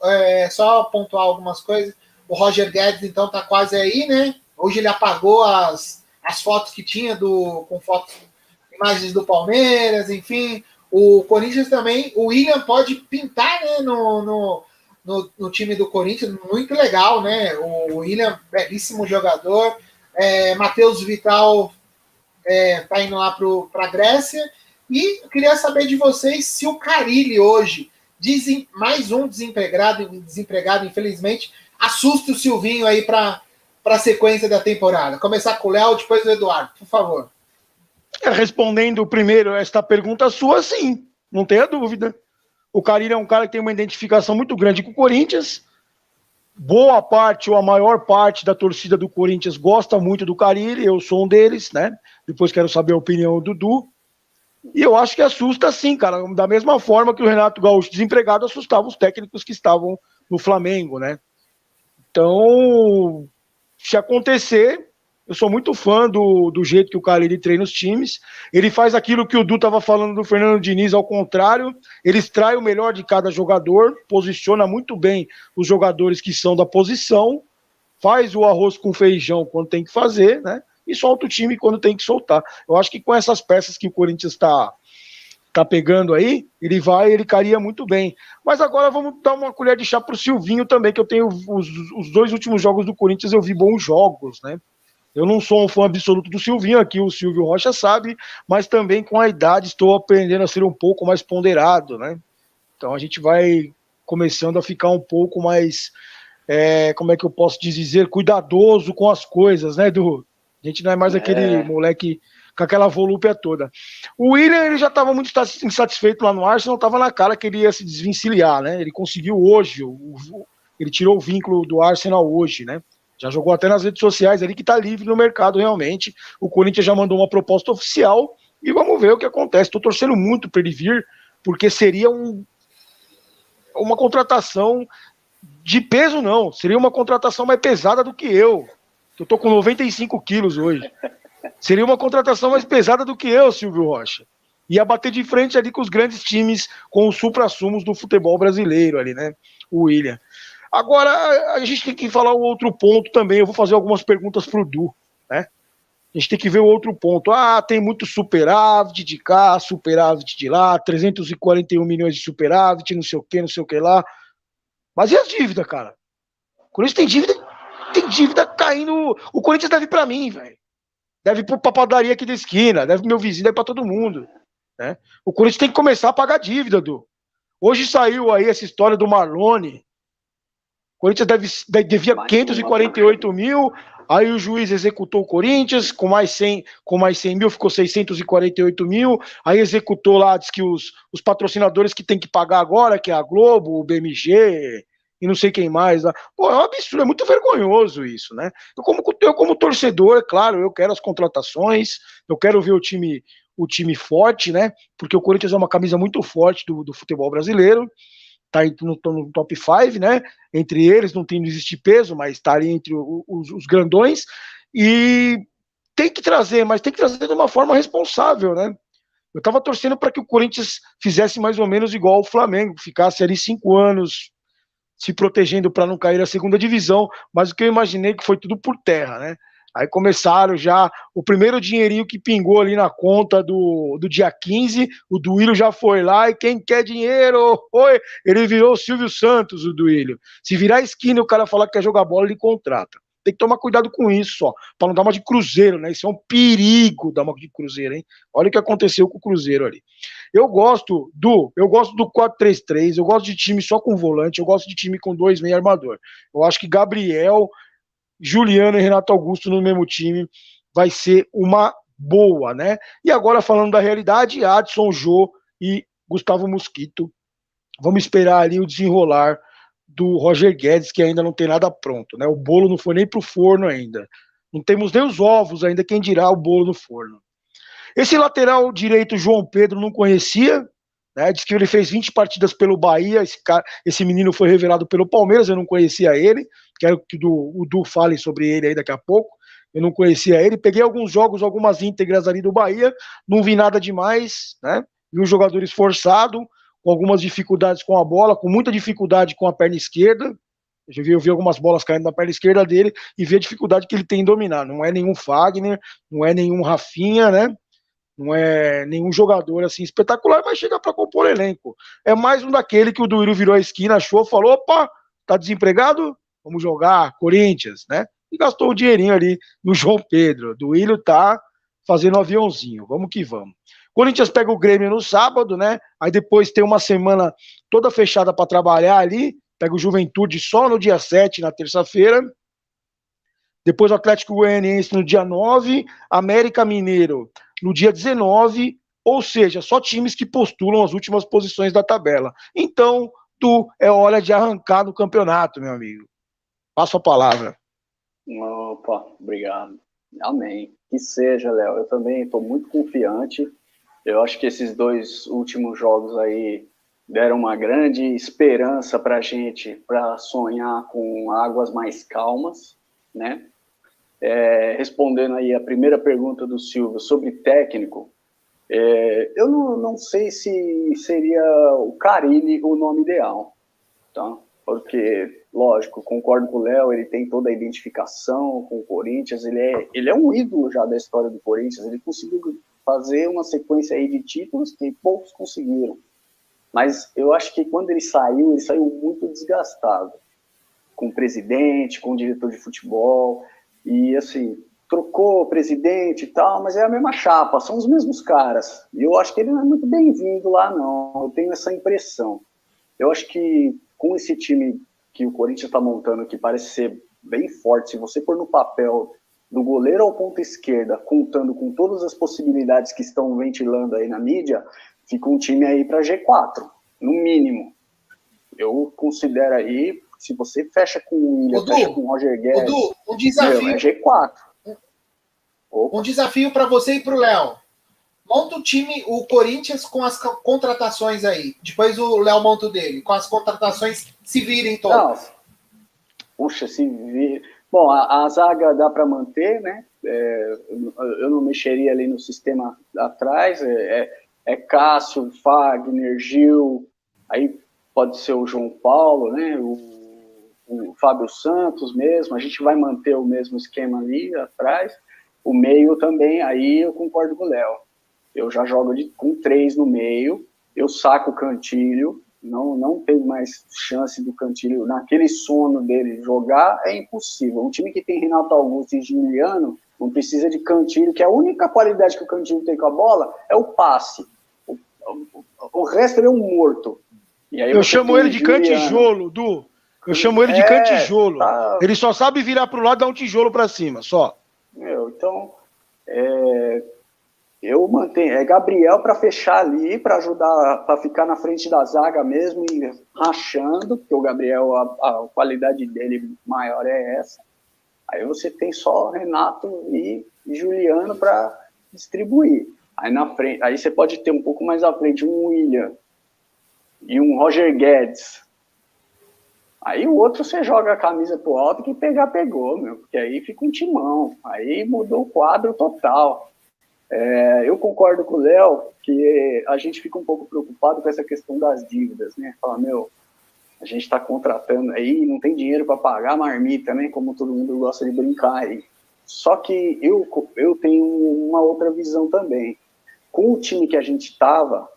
só pontuar algumas coisas. O Roger Guedes, então, está quase aí, né? Hoje ele apagou as fotos que tinha com imagens do Palmeiras, enfim. O Corinthians também, o William pode pintar, né, no time do Corinthians, muito legal, né? O William, belíssimo jogador. Matheus Vital tá indo lá para a Grécia. E eu queria saber de vocês se o Carille hoje, mais um desempregado, infelizmente, assusta o Silvinho aí para a sequência da temporada. Começar com o Léo, depois o Eduardo, por favor. Respondendo primeiro esta pergunta sua, sim, não tenha dúvida. O Carille é um cara que tem uma identificação muito grande com o Corinthians. Boa parte, ou a maior parte da torcida do Corinthians gosta muito do Carille, eu sou um deles, né? Depois quero saber a opinião do Dudu. E eu acho que assusta sim, cara, da mesma forma que o Renato Gaúcho, desempregado, assustava os técnicos que estavam no Flamengo, né? Então, se acontecer, eu sou muito fã do jeito que o Carille treina os times. Ele faz aquilo que o Du estava falando do Fernando Diniz, ao contrário, ele extrai o melhor de cada jogador, posiciona muito bem os jogadores que são da posição, faz o arroz com feijão quando tem que fazer, né? E solta o time quando tem que soltar. Eu acho que com essas peças que o Corinthians está pegando aí, ele caria muito bem. Mas agora vamos dar uma colher de chá para o Silvinho também, que eu tenho os 2 últimos jogos do Corinthians, eu vi bons jogos, né? Eu não sou um fã absoluto do Silvinho, aqui o Silvio Rocha sabe, mas também com a idade estou aprendendo a ser um pouco mais ponderado, né? Então a gente vai começando a ficar um pouco mais, como é que eu posso dizer, cuidadoso com as coisas, né, Du? A gente não é mais aquele moleque com aquela volúpia toda. O William, ele já estava muito insatisfeito lá no Arsenal, estava na cara que ele ia se desvencilhar, né? Ele conseguiu hoje, ele tirou o vínculo do Arsenal hoje, né? Já jogou até nas redes sociais ali que está livre no mercado realmente. O Corinthians já mandou uma proposta oficial e vamos ver o que acontece. Estou torcendo muito para ele vir, porque seria uma contratação de peso, não. Seria uma contratação mais pesada do que eu. Eu tô com 95 quilos hoje. Seria uma contratação mais pesada do que eu, Silvio Rocha. Ia bater de frente ali com os grandes times, com os supra-sumos do futebol brasileiro ali, né? O William. Agora, a gente tem que falar um outro ponto também. Eu vou fazer algumas perguntas pro Du, né? A gente tem que ver o outro ponto. Tem muito superávit de cá, superávit de lá, 341 milhões de superávit, não sei o que lá. Mas e as dívidas, cara? O Corinthians tem dívida caindo. O Corinthians deve pra mim, velho. Deve pra padaria aqui da esquina, deve pro meu vizinho, deve pra todo mundo, né? O Corinthians tem que começar a pagar dívida, Du. Hoje saiu aí essa história do Marlone. O Corinthians devia 548 mil, Aí o juiz executou o Corinthians, com mais 100 mil, ficou 648 mil. Aí executou lá, diz que os patrocinadores que tem que pagar agora, que é a Globo, o BMG e não sei quem mais. Lá. Pô, é um absurdo, é muito vergonhoso isso, né? Eu como torcedor, é claro, eu quero as contratações, eu quero ver o time forte, né? Porque o Corinthians é uma camisa muito forte do futebol brasileiro. Tá no top 5, né? Entre eles não existe peso, mas tá ali entre os grandões. E tem que trazer, mas tem que trazer de uma forma responsável, né? Eu tava torcendo para que o Corinthians fizesse mais ou menos igual o Flamengo, ficasse ali 5 anos se protegendo para não cair a segunda divisão, mas o que eu imaginei que foi tudo por terra, né? Aí começaram já, o primeiro dinheirinho que pingou ali na conta do dia 15, o Duílio já foi lá, e quem quer dinheiro? Oi, ele virou o Silvio Santos, o Duílio. Se virar esquina e o cara falar que quer jogar bola, ele contrata. Tem que tomar cuidado com isso, ó, para não dar uma de Cruzeiro, né? Isso é um perigo dar uma de Cruzeiro, hein? Olha o que aconteceu com o Cruzeiro ali. Eu gosto do 4-3-3, eu gosto de time só com volante, eu gosto de time com 2 meio armador. Eu acho que Gabriel, Juliano e Renato Augusto no mesmo time vai ser uma boa, né? E agora falando da realidade, Adson, Jô e Gustavo Mosquito. Vamos esperar ali o desenrolar do Roger Guedes, que ainda não tem nada pronto, né? O bolo não foi nem pro forno ainda. Não temos nem os ovos ainda, quem dirá o bolo no forno. Esse lateral direito, João Pedro, não conhecia, né? Diz que ele fez 20 partidas pelo Bahia, esse menino foi revelado pelo Palmeiras, eu não conhecia ele, quero que o Du fale sobre ele aí daqui a pouco, eu não conhecia ele, peguei alguns jogos, algumas íntegras ali do Bahia, não vi nada demais, né? Vi um jogador esforçado, com algumas dificuldades com a bola, com muita dificuldade com a perna esquerda, eu vi algumas bolas caindo na perna esquerda dele e vi a dificuldade que ele tem em dominar, não é nenhum Fagner, não é nenhum Rafinha, né? Não é nenhum jogador assim espetacular, mas chega para compor elenco. É mais um daquele que o Duílio virou a esquina, achou, falou: opa, tá desempregado? Vamos jogar Corinthians, né? E gastou o dinheirinho ali no João Pedro. Duílio tá fazendo aviãozinho, vamos que vamos. Corinthians pega o Grêmio no sábado, né? Aí depois tem uma semana toda fechada para trabalhar ali, pega o Juventude só no dia 7, na terça-feira. Depois o Atlético Goianiense no dia 9, América Mineiro no dia 19, ou seja, só times que postulam as últimas posições da tabela. Então, é hora de arrancar no campeonato, meu amigo. Passo a palavra. Opa, obrigado. Amém. Que seja, Léo. Eu também estou muito confiante. Eu acho que esses 2 últimos jogos aí deram uma grande esperança para a gente, para sonhar com águas mais calmas, né? Respondendo aí a primeira pergunta do Silvio sobre técnico, eu não sei se seria o Carille o nome ideal, tá? Porque, lógico, concordo com o Léo, ele tem toda a identificação com o Corinthians, ele é um ídolo já da história do Corinthians, ele conseguiu fazer uma sequência aí de títulos que poucos conseguiram, mas eu acho que quando ele saiu muito desgastado, com o presidente, com o diretor de futebol. E, assim, trocou o presidente e tal, mas é a mesma chapa, são os mesmos caras. E eu acho que ele não é muito bem-vindo lá, não. Eu tenho essa impressão. Eu acho que com esse time que o Corinthians está montando, que parece ser bem forte, se você pôr no papel do goleiro ao ponta esquerda, contando com todas as possibilidades que estão ventilando aí na mídia, fica um time aí para G4, no mínimo. Eu considero aí, se você fecha com o Willian, fecha com o Roger Guedes, um desafio, é G4. Um desafio para você e para o Léo. Monta o time, o Corinthians, com as contratações aí. Depois o Léo monta o dele. Com as contratações, se virem todas. Puxa, se vir... Bom, a zaga dá para manter, né? Eu não mexeria ali no sistema atrás. Cássio, Fagner, Gil, aí pode ser o João Paulo, né? O Fábio Santos mesmo. A gente vai manter o mesmo esquema ali atrás. O meio também, aí eu concordo com o Léo. Eu já jogo com 3 no meio, eu saco o Cantilho, não tem mais chance do Cantilho, naquele sono dele jogar, é impossível. Um time que tem Renato Augusto e Juliano não precisa de Cantilho, que a única qualidade que o Cantilho tem com a bola é o passe. O resto ele é um morto. E aí eu chamo ele de Cantijolo, Du. Eu chamo ele de cantijolo. Tá... Ele só sabe virar pro lado e dar um tijolo pra cima, só. Então, eu mantenho. Gabriel para fechar ali, para ajudar, para ficar na frente da zaga mesmo e rachando, porque o Gabriel, a qualidade dele maior é essa. Aí você tem só Renato e Juliano para distribuir. Aí na frente, aí você pode ter um pouco mais à frente um William e um Roger Guedes. Aí o outro você joga a camisa pro alto, que pegar, pegou, meu. Porque aí fica um timão. Aí mudou o quadro total. Eu concordo com o Léo que a gente fica um pouco preocupado com essa questão das dívidas, né? Fala, a gente está contratando aí, não tem dinheiro para pagar a marmita, né? Como todo mundo gosta de brincar aí. Só que eu tenho uma outra visão também. Com o time que a gente estava,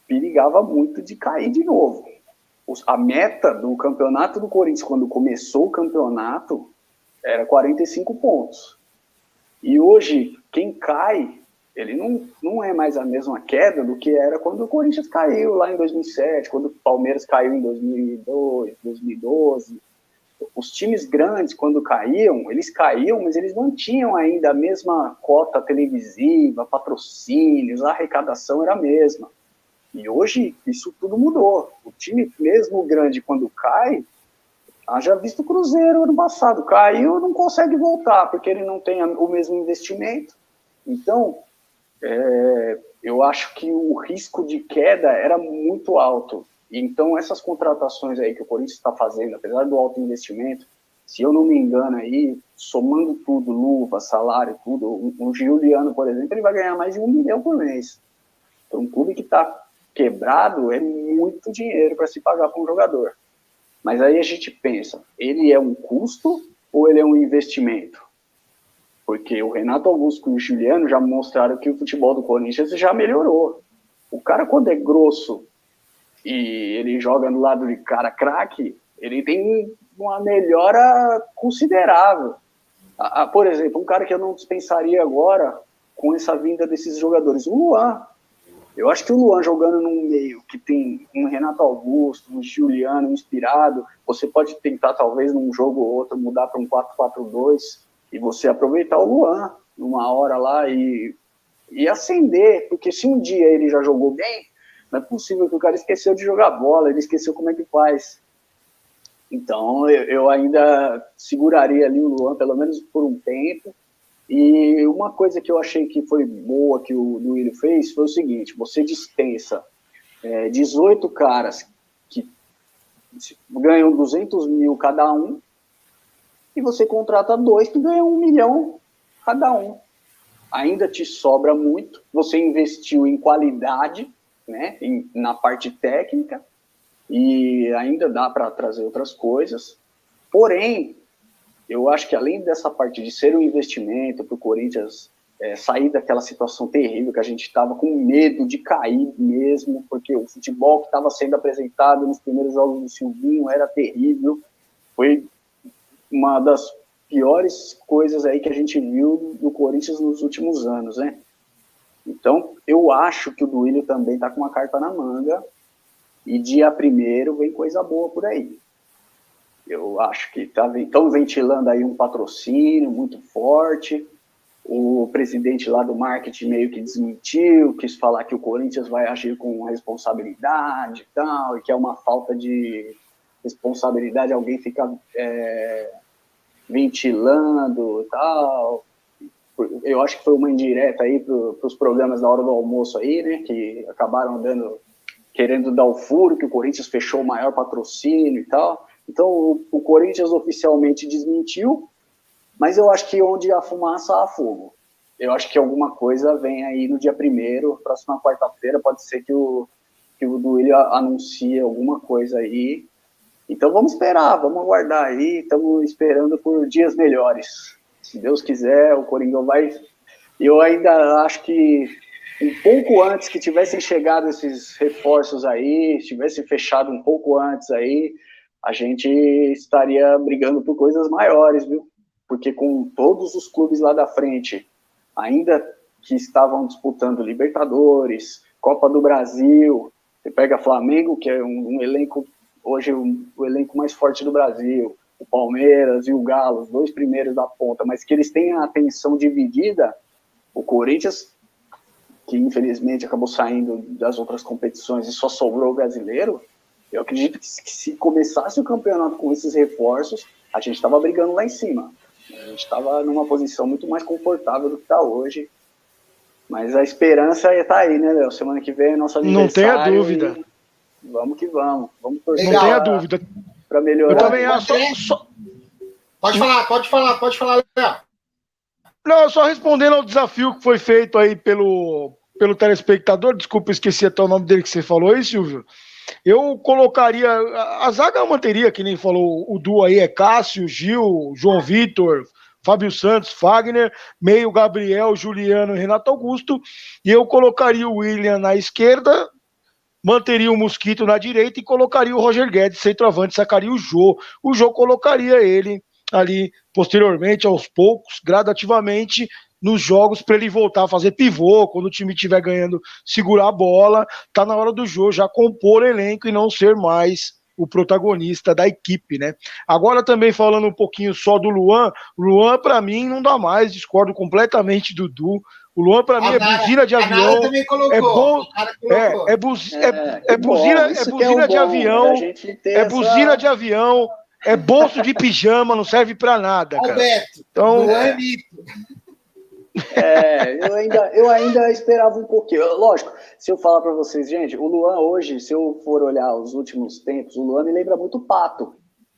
perigava muito de cair de novo. A meta do campeonato do Corinthians, quando começou o campeonato, era 45 pontos. E hoje, quem cai, ele não é mais a mesma queda do que era quando o Corinthians caiu lá em 2007, quando o Palmeiras caiu em 2002, 2012. Os times grandes, quando caíam, mas eles não tinham ainda a mesma cota televisiva, patrocínios, a arrecadação era a mesma. E hoje, isso tudo mudou. O time mesmo grande, quando cai, já visto o Cruzeiro ano passado, caiu, não consegue voltar, porque ele não tem o mesmo investimento. Então, eu acho que o risco de queda era muito alto. Então, essas contratações aí que o Corinthians está fazendo, apesar do alto investimento, se eu não me engano aí, somando tudo, luva, salário, tudo, o Juliano, por exemplo, ele vai ganhar mais de 1 milhão por mês. Então, um clube que está quebrado é muito dinheiro para se pagar para um jogador. Mas aí a gente pensa, ele é um custo ou ele é um investimento? Porque o Renato Augusto e o Juliano já mostraram que o futebol do Corinthians já melhorou. O cara, quando é grosso e ele joga no lado de cara craque, ele tem uma melhora considerável. Por exemplo, um cara que eu não dispensaria agora com essa vinda desses jogadores, o Luan. Eu acho que o Luan jogando num meio que tem um Renato Augusto, um Juliano inspirado, você pode tentar talvez num jogo ou outro mudar para um 4-4-2 e você aproveitar o Luan numa hora lá e acender, porque se um dia ele já jogou bem, não é possível que o cara esqueceu de jogar bola, ele esqueceu como é que faz. Então eu ainda seguraria ali o Luan pelo menos por um tempo. E uma coisa que eu achei que foi boa que o Duílio fez foi o seguinte: você dispensa 18 caras que ganham 200 mil cada um e você contrata 2 que ganham 1 milhão cada um. Ainda te sobra muito, você investiu em qualidade, né, na parte técnica, e ainda dá para trazer outras coisas. Porém, eu acho que além dessa parte de ser um investimento para o Corinthians sair daquela situação terrível que a gente estava com medo de cair mesmo, porque o futebol que estava sendo apresentado nos primeiros jogos do Silvinho era terrível, foi uma das piores coisas aí que a gente viu do Corinthians nos últimos anos, né? Então, eu acho que o Duílio também está com uma carta na manga e dia 1º vem coisa boa por aí. Eu acho que estão ventilando aí um patrocínio muito forte. O presidente lá do marketing meio que desmentiu, quis falar que o Corinthians vai agir com responsabilidade e tal, e que é uma falta de responsabilidade alguém ficar ventilando e tal. Eu acho que foi uma indireta aí para os programas da hora do almoço aí, né, que acabaram querendo dar o furo, que o Corinthians fechou o maior patrocínio e tal. Então, o Corinthians oficialmente desmentiu, mas eu acho que onde há fumaça, há fogo. Eu acho que alguma coisa vem aí no dia 1º, próxima quarta-feira, pode ser que o Duílio anuncie alguma coisa aí. Então, vamos esperar, vamos aguardar aí, estamos esperando por dias melhores. Se Deus quiser, o Coringão vai... Eu ainda acho que um pouco antes que tivessem chegado esses reforços aí, tivesse fechado um pouco antes aí, a gente estaria brigando por coisas maiores, viu? Porque com todos os clubes lá da frente, ainda que estavam disputando Libertadores, Copa do Brasil, você pega Flamengo, que é um elenco hoje o elenco mais forte do Brasil, o Palmeiras e o Galo, os 2 primeiros da ponta, mas que eles têm a atenção dividida, o Corinthians, que infelizmente acabou saindo das outras competições e só sobrou o brasileiro, eu acredito que se começasse o campeonato com esses reforços, a gente estava brigando lá em cima. A gente estava numa posição muito mais confortável do que está hoje. Mas a esperança está aí, né, Léo? Semana que vem é nosso aniversário. Não tenha dúvida. Vamos que vamos. Vamos torcer. Não tenha dúvida. Para melhorar. Eu também acho. Pode falar, Léo. Não, só respondendo ao desafio que foi feito aí pelo telespectador, desculpa, esqueci até o nome dele que você falou aí, Silvio. Eu colocaria, a zaga eu manteria, que nem falou, o duo aí é Cássio, Gil, João Vitor, Fábio Santos, Fagner, meio Gabriel, Juliano e Renato Augusto, e eu colocaria o William na esquerda, manteria o Mosquito na direita e colocaria o Roger Guedes, centroavante, sacaria o Jô. O Jô colocaria ele ali, posteriormente, aos poucos, gradativamente, nos jogos para ele voltar a fazer pivô, quando o time estiver ganhando, segurar a bola. Tá na hora do Jô já compor elenco e não ser mais o protagonista da equipe, né? Agora também falando um pouquinho só do Luan, para mim não dá mais, discordo completamente do Dudu. O Luan, para mim, é buzina de avião. É bom. É buzina de avião. É buzina de avião. É bolso de pijama, não serve para nada, cara. Alberto, então, eu ainda esperava um pouquinho. Lógico, se eu falar para vocês, gente, o Luan hoje, se eu for olhar os últimos tempos, o Luan me lembra muito o Pato.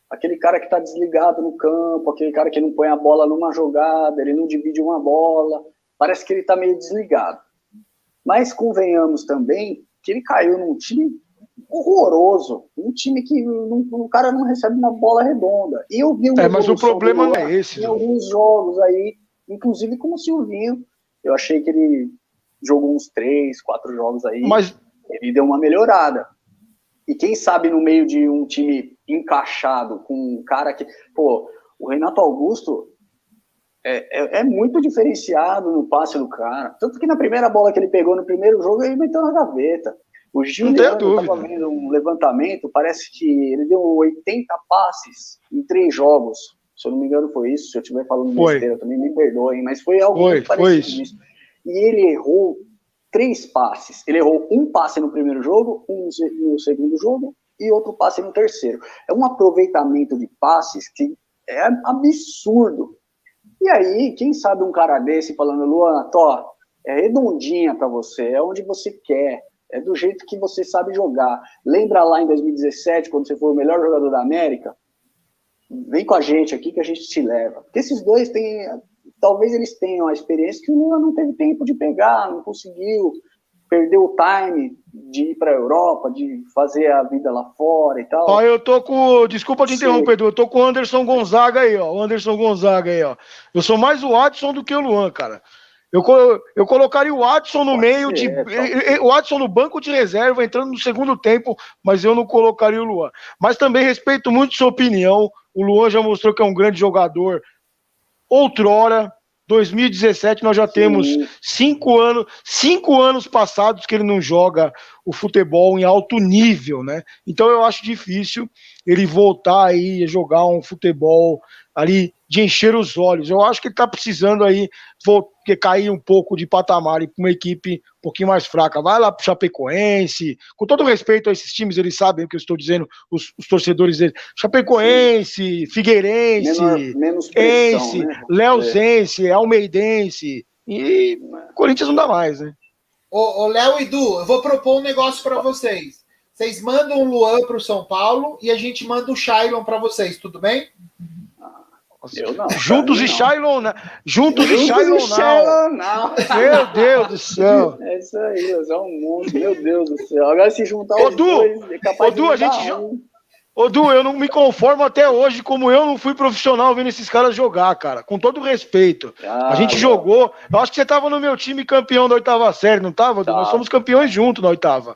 Aquele cara que tá desligado no campo, aquele cara que não põe a bola numa jogada, ele não divide uma bola. Parece que ele tá meio desligado. Mas convenhamos também que ele caiu num time horroroso, um time que o cara não recebe uma bola redonda. E eu vi mas o problema não é esse. Em alguns jogos aí, inclusive com o Silvinho, eu achei que ele jogou uns 3, 4 jogos aí, ele deu uma melhorada. E quem sabe no meio de um time encaixado, com um cara que... Pô, o Renato Augusto é muito diferenciado no passe do cara. Tanto que na primeira bola que ele pegou no primeiro jogo, ele meteu na gaveta. O Juliano, eu estava vendo um levantamento, parece que ele deu 80 passes em 3 jogos. Se eu não me engano foi isso. Se eu estiver falando besteira, também me perdoem, mas foi algo muito parecido nisso. E ele errou 3 passes. Ele errou um passe no primeiro jogo, um no segundo jogo e outro passe no terceiro. É um aproveitamento de passes que é absurdo. E aí, quem sabe um cara desse falando, Luan, é redondinha para você, é onde você quer, é do jeito que você sabe jogar. Lembra lá em 2017, quando você foi o melhor jogador da América? Vem com a gente aqui que a gente te leva. Porque esses dois talvez eles tenham a experiência que o Luan não teve tempo de pegar, não conseguiu, perdeu o time de ir para a Europa, de fazer a vida lá fora e tal. Eu tô com... Desculpa te interromper, Edu. Eu tô com o Anderson Gonzaga aí, ó. Eu sou mais o Adson do que o Luan, cara. Eu colocaria o Adson no meio o Adson no banco de reserva, entrando no segundo tempo, mas eu não colocaria o Luan. Mas também respeito muito sua opinião. O Luan já mostrou que é um grande jogador. Outrora, 2017, nós já temos 5 anos passados que ele não joga o futebol em alto nível, né? Então eu acho difícil ele voltar aí a jogar um futebol ali de encher os olhos. Eu acho que ele tá precisando aí cair um pouco de patamar e para uma equipe um pouquinho mais fraca. Vai lá pro Chapecoense, com todo respeito a esses times, eles sabem o que eu estou dizendo, os torcedores dele. Chapecoense, Figueirense, Ense, né? Leozense, Almeidense, e Corinthians não dá mais, né? Ô Léo e Du, eu vou propor um negócio para vocês. Vocês mandam o Luan pro São Paulo e a gente manda o Shailon para vocês, tudo bem? Eu não. Juntos e Shailon, né? Juntos e Shailon, não. Meu Deus do céu. É isso aí, é um mundo. Meu Deus do céu. Agora se juntar os dois, é capaz de Ô, Du, eu não me conformo até hoje como eu não fui profissional vendo esses caras jogar, cara. Com todo respeito. A gente jogou. Eu acho que você tava no meu time campeão da 8ª série, não tava, Du? Nós somos campeões juntos na 8ª.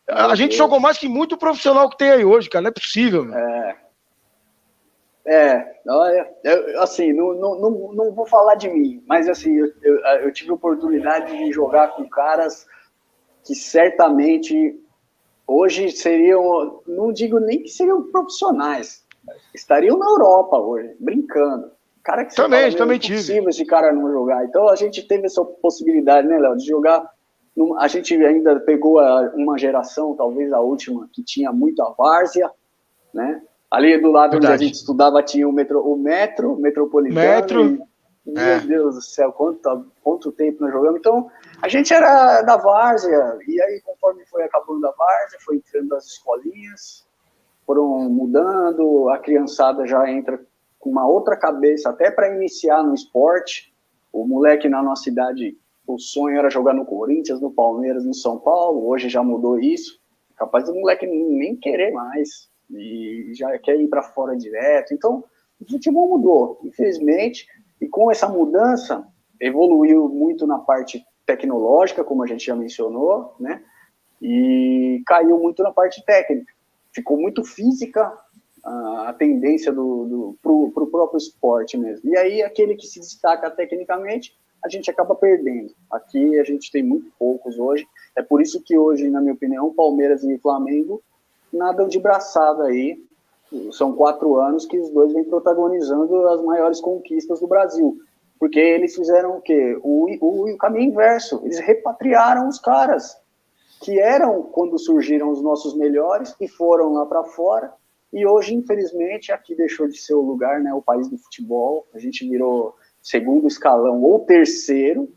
A gente jogou mais que muito profissional que tem aí hoje, cara. Não é possível, meu. Assim, não vou falar de mim, mas assim, eu tive a oportunidade de jogar com caras que certamente hoje seriam, não digo nem que seriam profissionais, estariam na Europa hoje, brincando. Cara que você Também, fala, também é tive. impossível esse cara não jogar. Então a gente teve essa possibilidade, né, Léo, de jogar. A gente ainda pegou uma geração, talvez a última, que tinha muito a várzea, né? Ali do lado Verdade. onde a gente estudava tinha o metropolitano. Meu Deus do céu, quanto tempo nós jogamos. Então, a gente era da várzea, e aí conforme foi acabando a várzea, foi entrando as escolinhas, foram mudando, a criançada já entra com uma outra cabeça, até para iniciar no esporte. O moleque na nossa idade, o sonho era jogar no Corinthians, no Palmeiras, no São Paulo, hoje já mudou isso. Capaz do moleque nem querer mais, e já quer ir para fora direto. Então, o futebol mudou, infelizmente, e com essa mudança, evoluiu muito na parte tecnológica, como a gente já mencionou, né? E caiu muito na parte técnica. Ficou muito física a tendência pro próprio esporte mesmo. E aí, aquele que se destaca tecnicamente, a gente acaba perdendo. Aqui a gente tem muito poucos hoje. É por isso que hoje, na minha opinião, Palmeiras e Flamengo nadam de braçada aí. São 4 anos que os dois vêm protagonizando as maiores conquistas do Brasil. Porque eles fizeram o quê? O caminho inverso. Eles repatriaram os caras que eram quando surgiram os nossos melhores e foram lá para fora. E hoje, infelizmente, aqui deixou de ser o lugar, né, o país do futebol. A gente virou segundo escalão ou terceiro,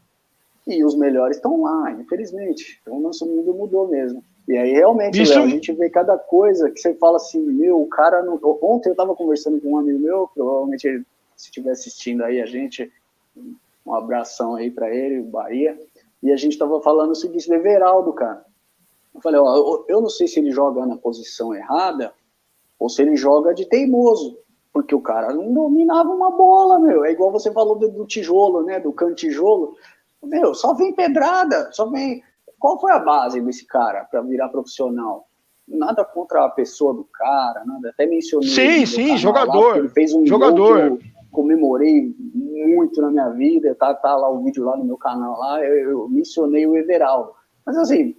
e os melhores estão lá, infelizmente. Então, o nosso mundo mudou mesmo. E aí, realmente, Léo, a gente vê cada coisa que você fala assim, meu, o cara... Não... Ontem eu estava conversando com um amigo meu, provavelmente ele, se estiver assistindo aí a gente, um abração aí para ele, Bahia, e a gente estava falando o seguinte, do Everaldo, cara. Eu falei, ó, eu não sei se ele joga na posição errada ou se ele joga de teimoso, porque o cara não dominava uma bola, meu. É igual você falou do tijolo, né, do cantijolo. Meu, só vem pedrada, só vem... Qual foi a base desse cara para virar profissional? Nada contra a pessoa do cara, nada. Até mencionei... Sim, jogador. Lá, ele fez um jogador. gol que eu comemorei muito na minha vida, tá lá o vídeo lá no meu canal, lá eu mencionei o Everaldo. Mas assim...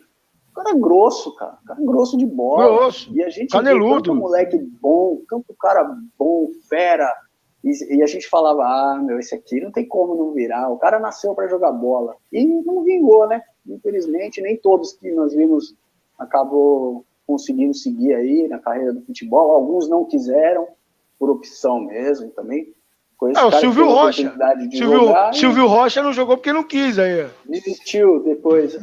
O cara é grosso, cara é grosso de bola. Grosso, e a gente caneludo. vê tanto moleque bom, tanto cara bom, fera. E a gente falava, meu, esse aqui não tem como não virar. O cara nasceu para jogar bola. E não vingou, né? Infelizmente, nem todos que nós vimos acabou conseguindo seguir aí na carreira do futebol. Alguns não por opção mesmo também. O Silvio Rocha. Silvio Rocha não jogou porque não quis aí. Desistiu depois.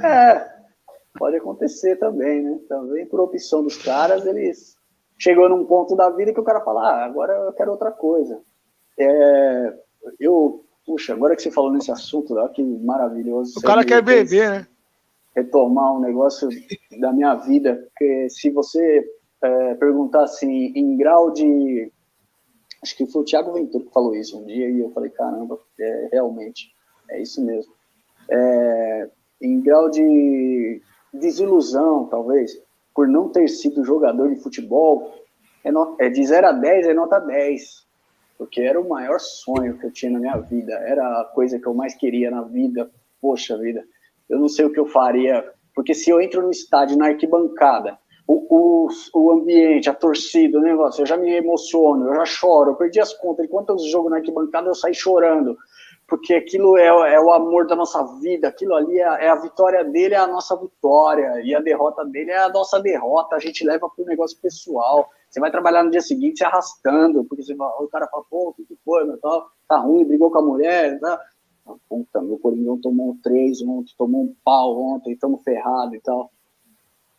Pode acontecer também, né? Também por opção dos caras, eles chegou num ponto da vida que o cara fala, agora eu quero outra coisa. Puxa, agora que você falou nesse assunto, olha que maravilhoso. O cara quer beber, né? Retomar um negócio da minha vida, porque se você perguntar assim, em grau de... Acho que foi o Thiago Ventura que falou isso um dia, e eu falei, caramba, realmente, é isso mesmo. Em grau de desilusão, talvez, por não ter sido jogador de futebol, de 0 a 10 é nota 10, porque era o maior sonho que eu tinha na minha vida, era a coisa que eu mais queria na vida. Poxa vida, eu não sei o que eu faria, porque se eu entro no estádio, na arquibancada, o ambiente, a torcida, o negócio, eu já me emociono, eu já choro, eu perdi as contas, enquanto eu jogo na arquibancada eu saí chorando, porque aquilo é o amor da nossa vida, aquilo ali é a vitória dele, é a nossa vitória, e a derrota dele é a nossa derrota, a gente leva para o negócio pessoal. Você vai trabalhar no dia seguinte se arrastando, porque o cara fala, pô, o que foi, meu, tá ruim, brigou com a mulher, tá? Puta, meu Coringão tomou 3 ontem, tomou um pau ontem, estamos ferrados e tal.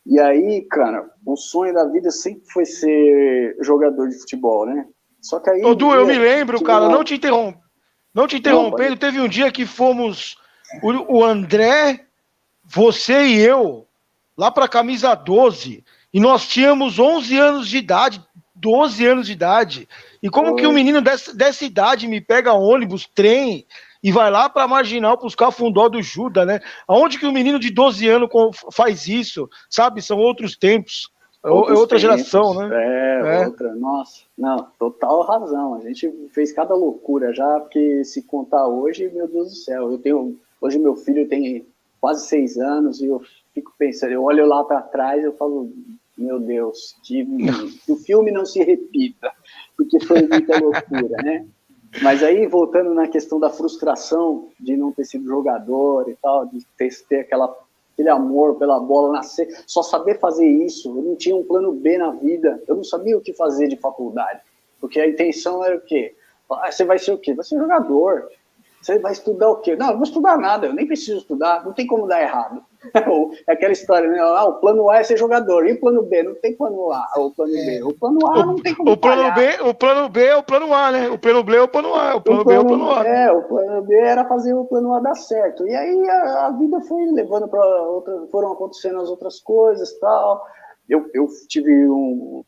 E aí, cara, o sonho da vida sempre foi ser jogador de futebol, né? Só que aí... Du, eu me lembro, cara, não te interrompendo, teve um dia que fomos, o André, você e eu, lá pra camisa 12, e nós tínhamos 11 anos de idade, 12 anos de idade, e como que um menino dessa idade me pega ônibus, trem, e vai lá pra Marginal buscar Fundó do Juda, né? Aonde que um menino de 12 anos faz isso, sabe? São outros tempos. É outra geração, né? Outra. Nossa, não, total razão. A gente fez cada loucura já, porque se contar hoje, meu Deus do céu, hoje meu filho tem quase 6 anos e eu fico pensando, eu olho lá para trás e eu falo, meu Deus, que o filme não se repita, porque foi muita loucura, né? Mas aí, voltando na questão da frustração de não ter sido jogador e tal, de ter aquele amor pela bola, nascer, só saber fazer isso, eu não tinha um plano B na vida, eu não sabia o que fazer de faculdade, porque a intenção era o quê? Você vai ser o quê? Vai ser jogador. Você vai estudar o quê? Não, eu não vou estudar nada, eu nem preciso estudar, não tem como dar errado. É aquela história, né? O plano A é ser jogador, e o plano B? Não tem plano A ou plano B. O plano A não tem como o plano B, o plano B é o plano A, né? O plano B é o plano A, o plano B é o plano A. O plano B era fazer o plano A dar certo. E aí a vida foi levando para outras, foram acontecendo as outras coisas e tal. Eu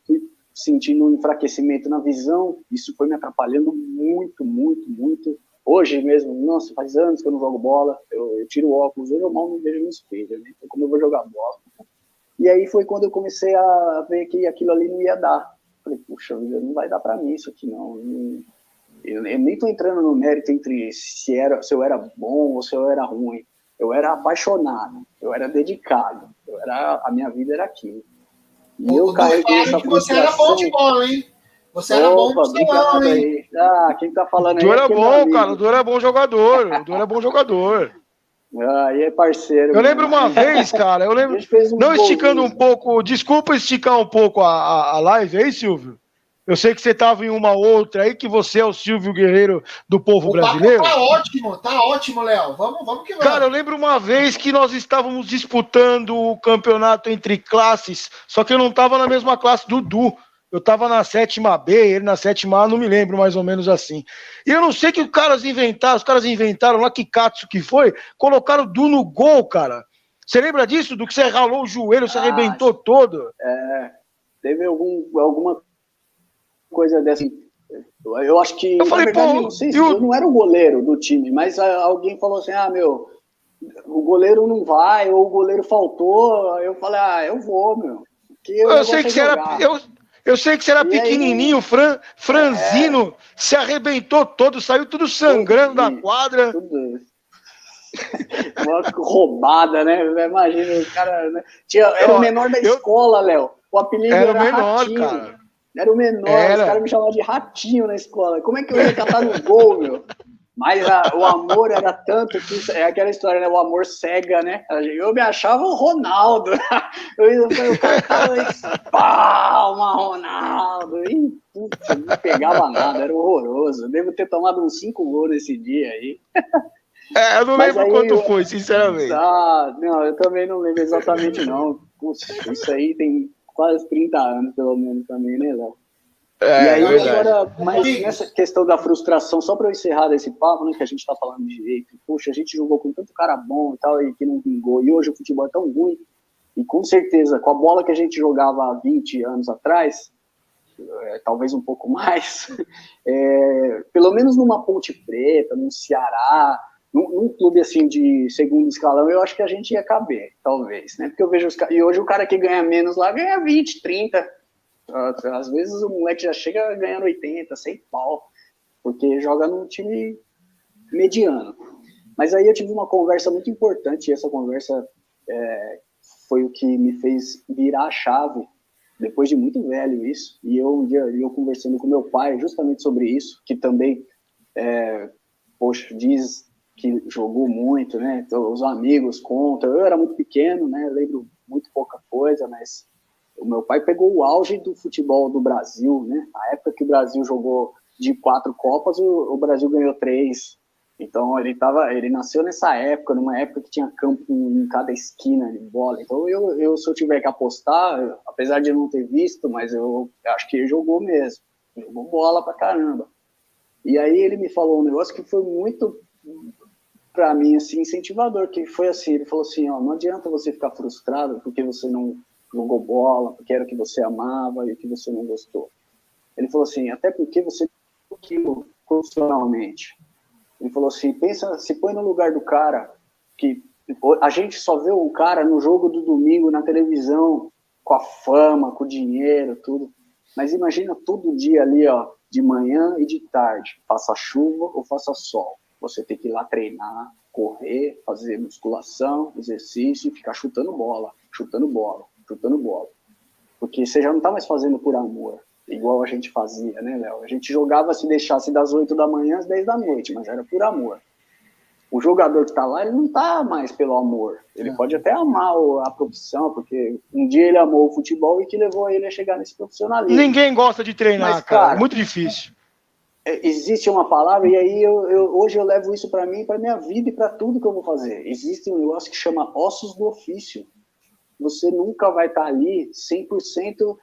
fui sentindo um enfraquecimento na visão, isso foi me atrapalhando muito, muito, muito. Hoje mesmo, nossa, faz anos que eu não jogo bola, eu tiro o óculos, hoje eu mal me vejo no espelho, né? Então, como eu vou jogar bola? E aí foi quando eu comecei a ver que aquilo ali não ia dar. Falei, puxa vida, não vai dar pra mim isso aqui, não. Eu nem tô entrando no mérito entre se eu era bom ou se eu era ruim. Eu era apaixonado, eu era dedicado, a minha vida era aquilo. E eu carreguei essa frustração. Você era bom de bola, hein? Você era bom de bola, hein? Ah, quem tá falando aí? O Du era bom, cara. O Du era bom jogador. O Du era bom jogador. Aí é parceiro. Eu lembro uma vez, cara. Eu lembro. Não esticando um pouco. Desculpa esticar um pouco a live aí, Silvio. Eu sei que você tava em uma outra aí, que você é o Silvio Guerreiro do povo brasileiro. Tá ótimo, Léo. Vamos que vamos. Cara, eu lembro uma vez que nós estávamos disputando o campeonato entre classes, só que eu não tava na mesma classe do Du. Eu tava na 7ª B, ele na 7ª A, não me lembro, mais ou menos assim. E eu não sei que os caras inventaram lá, que Katsu que foi, colocaram o Du no gol, cara. Você lembra disso? Do que você ralou o joelho, você arrebentou todo? Teve alguma coisa dessa. Eu acho que, eu falei, na verdade, não sei se eu não era o goleiro do time, mas alguém falou assim, o goleiro não vai, ou o goleiro faltou. Eu falei, eu vou, meu. Eu sei que você era... Eu sei que você era pequenininho, aí, franzino, se arrebentou todo, saiu tudo sangrando da quadra. Tudo. Uma roubada, né? Imagina, o cara... Né? Era o menor da escola, Léo. O apelido era o menor, Ratinho. Cara. Era o menor, os caras me chamavam de Ratinho na escola. Como é que eu ia catar no gol, meu? Mas o amor era tanto que é aquela história, né? O amor cega, né? Eu me achava o Ronaldo. O cara palma, Ronaldo. E putz, não pegava nada, era horroroso. Eu devo ter tomado uns 5 gols nesse dia aí. Eu não lembro quanto foi, sinceramente. Não, eu também não lembro exatamente, não. Putz, isso aí tem quase 30 anos, pelo menos, também, né, Léo? E aí, agora, mas nessa questão da frustração, só para eu encerrar esse papo, né, que a gente tá falando de direito, puxa, a gente jogou com tanto cara bom e tal, e que não vingou, e hoje o futebol é tão ruim, e com certeza, com a bola que a gente jogava há 20 anos atrás, talvez um pouco mais, pelo menos numa Ponte Preta, num Ceará, num clube assim de segundo escalão, eu acho que a gente ia caber, talvez, né, porque eu vejo e hoje o cara que ganha menos lá ganha 20, 30, às vezes o moleque já chega ganhando 80, 100 pau, porque joga num time mediano. Mas aí eu tive uma conversa muito importante, e essa conversa foi o que me fez virar a chave, depois de muito velho isso, e um dia eu conversando com meu pai justamente sobre isso, que também, diz que jogou muito, né, então, os amigos contam, eu era muito pequeno, né, lembro muito pouca coisa, mas o meu pai pegou o auge do futebol do Brasil, né? A época que o Brasil jogou de 4 Copas, o Brasil ganhou 3. Então ele nasceu nessa época, numa época que tinha campo em cada esquina de bola. Então se eu tiver que apostar, apesar de eu não ter visto, mas eu acho que ele jogou mesmo. Jogou bola pra caramba. E aí ele me falou um negócio que foi muito, pra mim, assim, incentivador, que foi assim, ele falou assim, não adianta você ficar frustrado porque você não jogou bola, porque era o que você amava e o que você não gostou. Ele falou assim, até porque você não profissionalmente. Ele falou assim, se põe no lugar do cara, que a gente só vê o cara no jogo do domingo, na televisão, com a fama, com o dinheiro, tudo. Mas imagina todo dia ali, de manhã e de tarde, faça chuva ou faça sol. Você tem que ir lá treinar, correr, fazer musculação, exercício e ficar chutando bola. Porque você já não tá mais fazendo por amor, igual a gente fazia, né, Léo? A gente jogava, se deixasse das 8 da manhã às 10 da noite, mas era por amor. O jogador que tá lá, ele não tá mais pelo amor. Ele pode até amar a profissão, porque um dia ele amou o futebol e que levou ele a chegar nesse profissionalismo. Ninguém gosta de treinar, mas, cara. É muito difícil. Existe uma palavra, e aí hoje eu levo isso para mim, para minha vida e para tudo que eu vou fazer. Existe um negócio que chama ossos do ofício. Você nunca vai estar ali 100%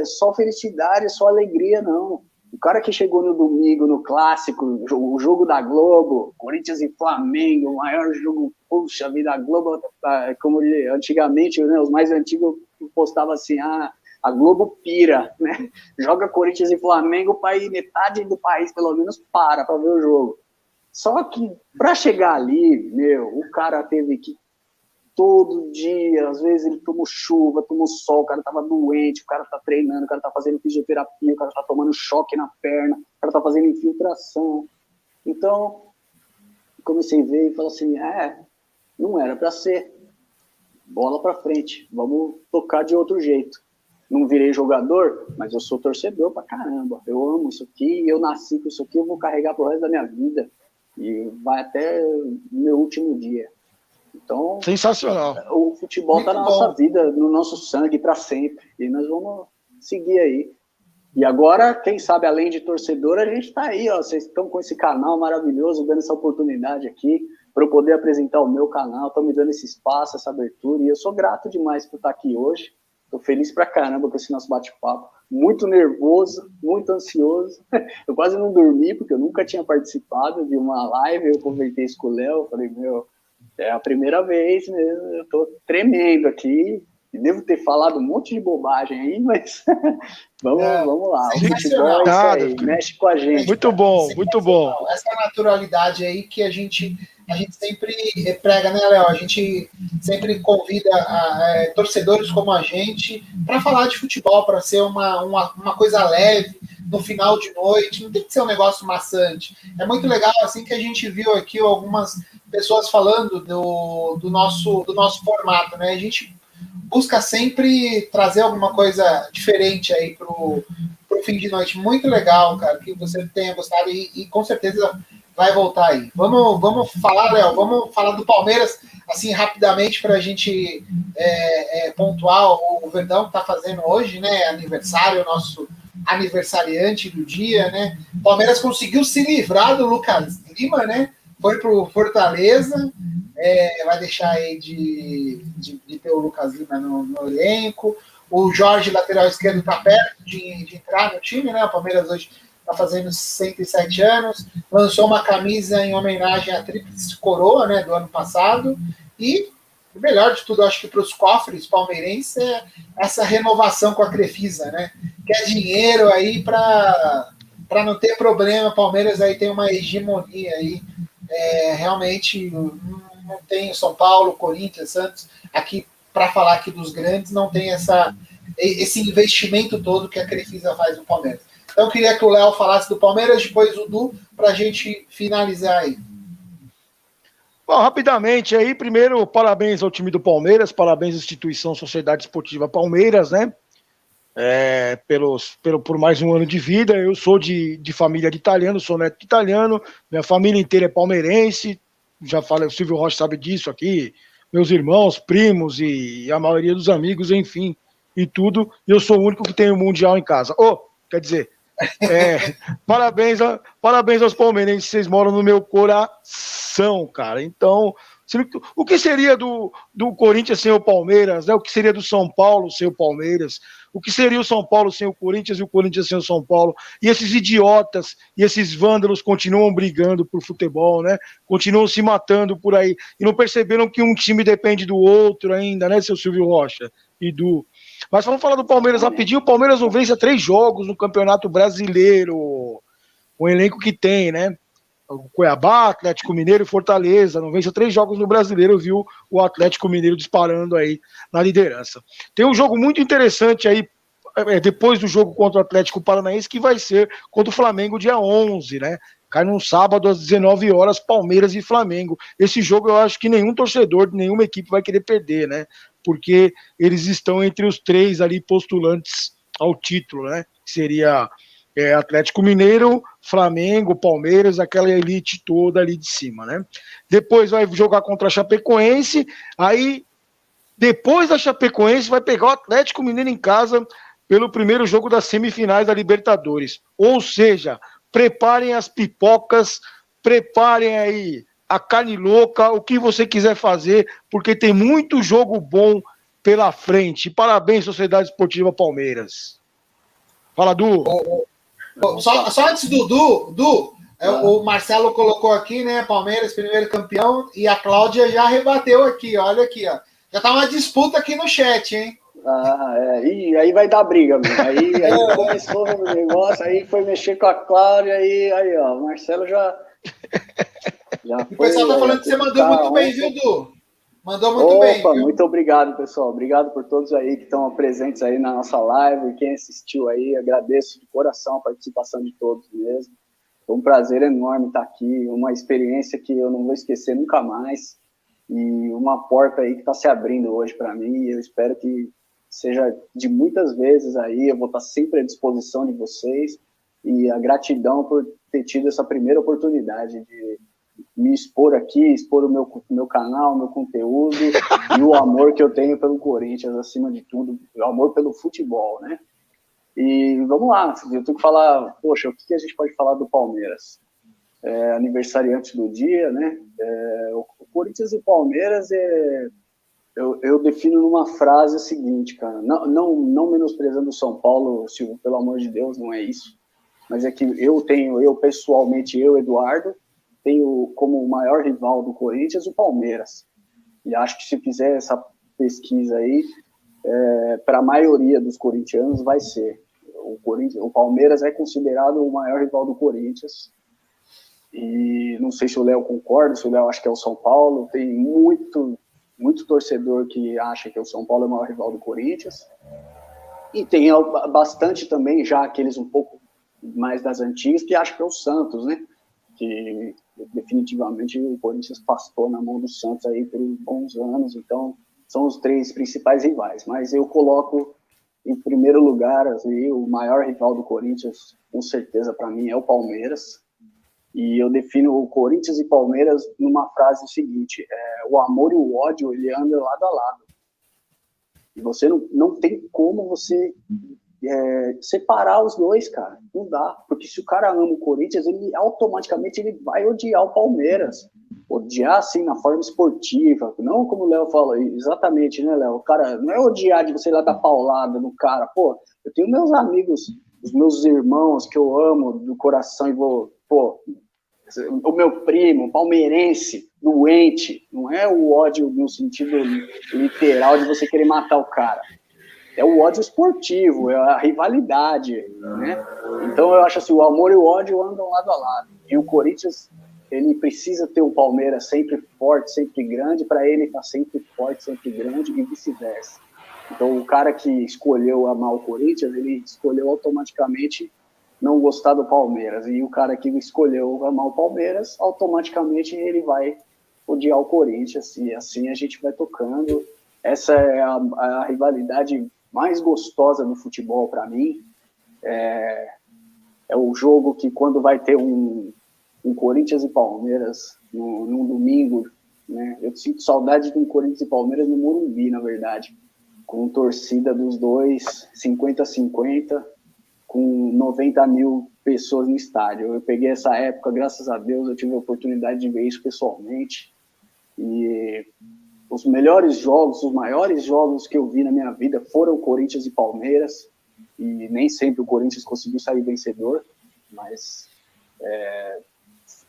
só felicidade, só alegria, não. O cara que chegou no domingo, no clássico, o jogo da Globo, Corinthians e Flamengo, o maior jogo, puxa vida, a Globo, como antigamente, né, os mais antigos postavam assim, a Globo pira, né? Joga Corinthians e Flamengo, metade do país, pelo menos, para ver o jogo. Só que, para chegar ali, o cara teve que todo dia, às vezes ele tomou chuva, tomou sol, o cara tava doente, o cara tá treinando, o cara tá fazendo fisioterapia, o cara tá tomando choque na perna, o cara tá fazendo infiltração. Então, comecei a ver e falei assim, não era para ser. Bola para frente, vamos tocar de outro jeito. Não virei jogador, mas eu sou torcedor pra caramba. Eu amo isso aqui, eu nasci com isso aqui, eu vou carregar pro resto da minha vida. E vai até o meu último dia. Então, sensacional. O futebol está na nossa vida, no nosso sangue para sempre. E nós vamos seguir aí. E agora, quem sabe, além de torcedor, a gente está aí, ó. Vocês estão com esse canal maravilhoso, dando essa oportunidade aqui para eu poder apresentar o meu canal, estão me dando esse espaço, essa abertura. E eu sou grato demais por estar aqui hoje. Estou feliz pra caramba com esse nosso bate-papo. Muito nervoso, muito ansioso. Eu quase não dormi, porque eu nunca tinha participado de uma live. Eu conversei isso com o Léo, falei, é a primeira vez mesmo, eu tô tremendo aqui, devo ter falado um monte de bobagem aí, mas vamos lá, o futebol é isso aí, mexe com a gente. Muito bom, muito bom. Essa naturalidade aí que a gente sempre prega, né, Léo? A gente sempre convida torcedores como a gente para falar de futebol, para ser uma coisa leve, no final de noite, não tem que ser um negócio maçante. É muito legal, assim, que a gente viu aqui algumas pessoas falando do nosso formato, né? A gente busca sempre trazer alguma coisa diferente aí pro fim de noite. Muito legal, cara, que você tenha gostado e com certeza vai voltar aí. Vamos falar, Léo, vamos falar do Palmeiras, assim, rapidamente, para a gente pontuar o Verdão que está fazendo hoje, né? Aniversário, nosso aniversariante do dia, né? O Palmeiras conseguiu se livrar do Lucas Lima, né? Foi pro Fortaleza, vai deixar aí de ter o Lucas Lima no elenco. O Jorge, lateral esquerdo, está perto de entrar no time, né? O Palmeiras hoje está fazendo 107 anos, lançou uma camisa em homenagem à Tríplice Coroa, né, do ano passado, e o melhor de tudo, acho que para os cofres palmeirenses é essa renovação com a Crefisa, né? Quer dinheiro aí para não ter problema. Palmeiras aí tem uma hegemonia aí, realmente não tem São Paulo, Corinthians, Santos, aqui para falar aqui dos grandes, não tem esse investimento todo que a Crefisa faz no Palmeiras. Então eu queria que o Léo falasse do Palmeiras, depois o Du, para a gente finalizar aí. Bom, rapidamente aí, primeiro, parabéns ao time do Palmeiras, parabéns à instituição Sociedade Esportiva Palmeiras, né? Por mais um ano de vida. Eu sou de família de italiano, sou neto de italiano, minha família inteira é palmeirense, já falei, o Silvio Rocha sabe disso aqui, meus irmãos, primos e a maioria dos amigos, enfim, e tudo, e eu sou o único que tem o Mundial em casa. Quer dizer, parabéns aos palmeirenses, vocês moram no meu coração, cara. Então, o que seria do Corinthians sem o Palmeiras, né? O que seria do São Paulo sem o Palmeiras? O que seria o São Paulo sem o Corinthians e o Corinthians sem o São Paulo? E esses idiotas e esses vândalos continuam brigando por futebol, né? Continuam se matando por aí. E não perceberam que um time depende do outro ainda, né, seu Silvio Rocha e Du? Mas vamos falar do Palmeiras rapidinho. O Palmeiras não vence há 3 jogos no Campeonato Brasileiro. O elenco que tem, né? O Cuiabá, Atlético Mineiro e Fortaleza. Não vence há 3 jogos no Brasileiro, viu o Atlético Mineiro disparando aí na liderança. Tem um jogo muito interessante aí, depois do jogo contra o Atlético Paranaense, que vai ser contra o Flamengo dia 11, né? Cai num sábado às 19 horas, Palmeiras e Flamengo. Esse jogo eu acho que nenhum torcedor de nenhuma equipe vai querer perder, né? porque eles estão entre os 3 ali postulantes ao título, né? Que seria Atlético Mineiro, Flamengo, Palmeiras, aquela elite toda ali de cima, né? Depois vai jogar contra a Chapecoense, aí depois da Chapecoense vai pegar o Atlético Mineiro em casa pelo primeiro jogo das semifinais da Libertadores. Ou seja, preparem as pipocas, preparem aí a carne louca, o que você quiser fazer, porque tem muito jogo bom pela frente. Parabéns, Sociedade Esportiva Palmeiras. Fala, Du. Só antes do Du, o Marcelo colocou aqui, né? Palmeiras, primeiro campeão, e a Cláudia já rebateu aqui, olha aqui, ó. Já tá uma disputa aqui no chat, hein? E aí vai dar briga, meu. Aí começou o negócio, aí foi mexer com a Cláudia, aí ó, o Marcelo já o pessoal tá falando que você mandou muito bem, viu, Du? Mandou muito bem. Opa, muito obrigado, pessoal. Obrigado por todos aí que estão presentes aí na nossa live. Quem assistiu aí, agradeço de coração a participação de todos mesmo. Foi um prazer enorme estar aqui, uma experiência que eu não vou esquecer nunca mais. E uma porta aí que está se abrindo hoje para mim. E eu espero que seja de muitas vezes aí. Eu vou estar sempre à disposição de vocês. E a gratidão por ter tido essa primeira oportunidade de me expor aqui, expor o meu canal, meu conteúdo e o amor que eu tenho pelo Corinthians, acima de tudo, o amor pelo futebol, né? E vamos lá, eu tenho que falar, poxa, o que a gente pode falar do Palmeiras? Aniversariante do dia, né? O Corinthians e o Palmeiras eu defino numa frase a seguinte, cara, não menosprezando o São Paulo, Silvio, pelo amor de Deus, não é isso, mas é que eu pessoalmente, Eduardo, tenho como o maior rival do Corinthians o Palmeiras. E acho que se fizer essa pesquisa aí, para a maioria dos corintianos vai ser. O Palmeiras é considerado o maior rival do Corinthians. E não sei se o Léo concorda, se o Léo acha que é o São Paulo. Tem muito torcedor que acha que o São Paulo é o maior rival do Corinthians. E tem bastante também, já aqueles um pouco mais das antigas, que acham que é o Santos, né? Que definitivamente o Corinthians pastou na mão do Santos aí por bons anos, então são os 3 principais rivais, mas eu coloco em primeiro lugar assim, o maior rival do Corinthians, com certeza para mim é o Palmeiras, e eu defino o Corinthians e Palmeiras numa frase seguinte, o amor e o ódio, ele anda lado a lado, e você não tem como você separar os dois, cara, não dá, porque se o cara ama o Corinthians, ele automaticamente vai odiar o Palmeiras, odiar assim na forma esportiva, não como o Léo fala, exatamente, né, Léo, o cara não é odiar de você ir lá dar paulada no cara, pô, eu tenho meus amigos, os meus irmãos que eu amo do coração e vou, pô, o meu primo, palmeirense, doente, não é o ódio no sentido literal de você querer matar o cara, é o ódio esportivo, é a rivalidade, né? Então eu acho assim, o amor e o ódio andam lado a lado. E o Corinthians, ele precisa ter o Palmeiras sempre forte, sempre grande, para ele estar sempre forte, sempre grande e vice-versa. Então o cara que escolheu amar o Corinthians, ele escolheu automaticamente não gostar do Palmeiras. E o cara que escolheu amar o Palmeiras, automaticamente ele vai odiar o Corinthians. E assim a gente vai tocando. Essa é a rivalidade mais gostosa do futebol para mim. É o jogo que quando vai ter um Corinthians e Palmeiras num domingo, né? Eu sinto saudade de um Corinthians e Palmeiras no Morumbi, na verdade, com torcida dos dois, 50-50, com 90 mil pessoas no estádio. Eu peguei essa época, graças a Deus, eu tive a oportunidade de ver isso pessoalmente, e os melhores jogos, os maiores jogos que eu vi na minha vida foram Corinthians e Palmeiras, e nem sempre o Corinthians conseguiu sair vencedor, mas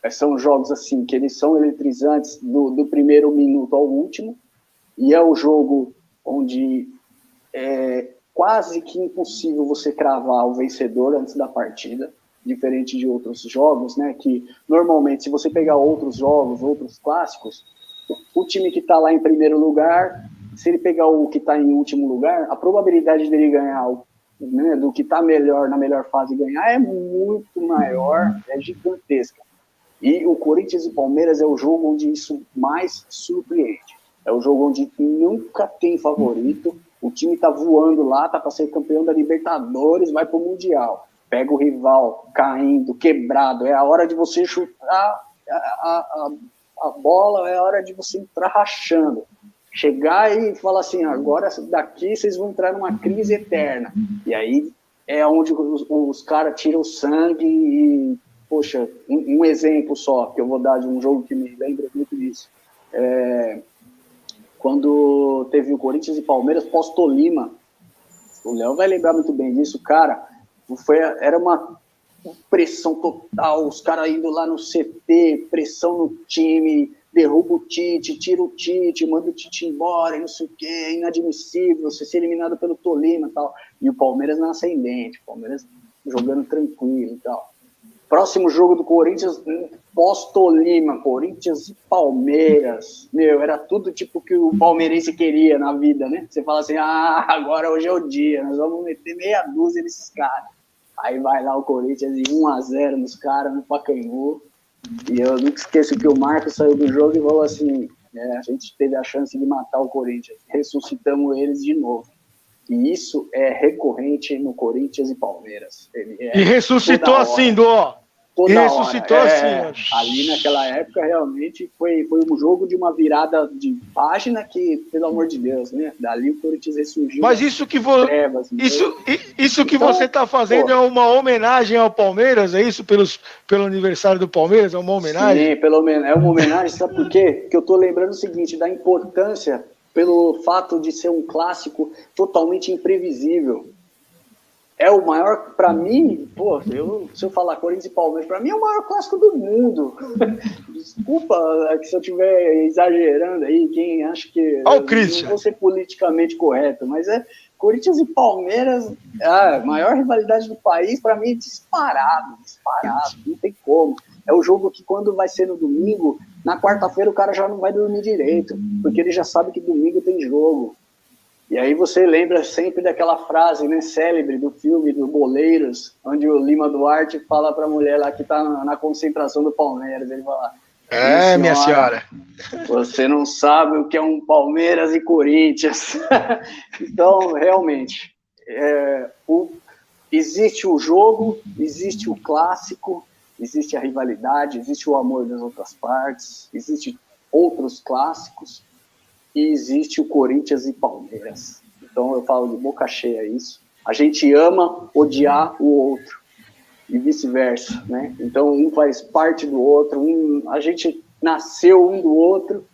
são jogos assim, que eles são eletrizantes do primeiro minuto ao último, e é o jogo onde é quase que impossível você cravar o vencedor antes da partida, diferente de outros jogos, né, que normalmente se você pegar outros jogos, outros clássicos, o time que está lá em primeiro lugar, se ele pegar o que está em último lugar, a probabilidade dele ganhar, né, do que está melhor, na melhor fase ganhar, é muito maior, é gigantesca. E o Corinthians e Palmeiras é o jogo onde isso mais surpreende. É o jogo onde nunca tem favorito, o time tá voando lá, tá para ser campeão da Libertadores, vai pro Mundial. Pega o rival caindo, quebrado, é a hora de você chutar a bola, é a hora de você entrar rachando. Chegar e falar assim, agora daqui vocês vão entrar numa crise eterna. E aí é onde os caras tiram o sangue e, poxa, um exemplo só que eu vou dar de um jogo que me lembra muito disso. Quando teve o Corinthians e Palmeiras pós-Tolima, o Léo vai lembrar muito bem disso, cara, era uma pressão total, os caras indo lá no CT, pressão no time, derruba o Tite, tira o Tite, manda o Tite embora, e não sei o que, é inadmissível você ser eliminado pelo Tolima e tal. E o Palmeiras na ascendente, o Palmeiras jogando tranquilo e tal. Próximo jogo do Corinthians, pós-Tolima, Corinthians e Palmeiras. Meu, era tudo tipo que o palmeirense queria na vida, né? Você fala assim, agora hoje é o dia, nós vamos meter meia dúzia nesses caras. Aí vai lá o Corinthians e 1-0 nos caras, no Pacaembu. E eu nunca esqueço que o Marcos saiu do jogo e falou assim, a gente teve a chance de matar o Corinthians, ressuscitamos eles de novo. E isso é recorrente no Corinthians e Palmeiras. E ressuscitou assim, Toda e ressuscitou hora. assim. Ali naquela época realmente foi um jogo de uma virada de página que, pelo amor de Deus, né? Dali o Corinthians ressurgiu. Mas isso que, isso que então, você está fazendo é uma homenagem ao Palmeiras, é isso? Pelo aniversário do Palmeiras? É uma homenagem? Sim, pelo menos. É uma homenagem, sabe por quê? Porque eu estou lembrando o seguinte, da importância pelo fato de ser um clássico totalmente imprevisível. É o maior, para mim, se eu falar Corinthians e Palmeiras, para mim é o maior clássico do mundo. Desculpa se eu estiver exagerando aí, quem acha que o Christian. Não vou ser politicamente correto, mas é Corinthians e Palmeiras, a maior rivalidade do país, para mim é disparado, não tem como. É o jogo que quando vai ser no domingo, na quarta-feira o cara já não vai dormir direito, porque ele já sabe que domingo tem jogo. E aí você lembra sempre daquela frase, né, célebre do filme do Boleiros, onde o Lima Duarte fala para a mulher lá que está na concentração do Palmeiras, ele fala, minha senhora, você não sabe o que é um Palmeiras e Corinthians. Então, realmente, existe o jogo, existe o clássico, existe a rivalidade, existe o amor das outras partes, existe outros clássicos, e existe o Corinthians e Palmeiras. Então eu falo de boca cheia isso. A gente ama odiar o outro e vice-versa, né? Então um faz parte do outro, a gente nasceu um do outro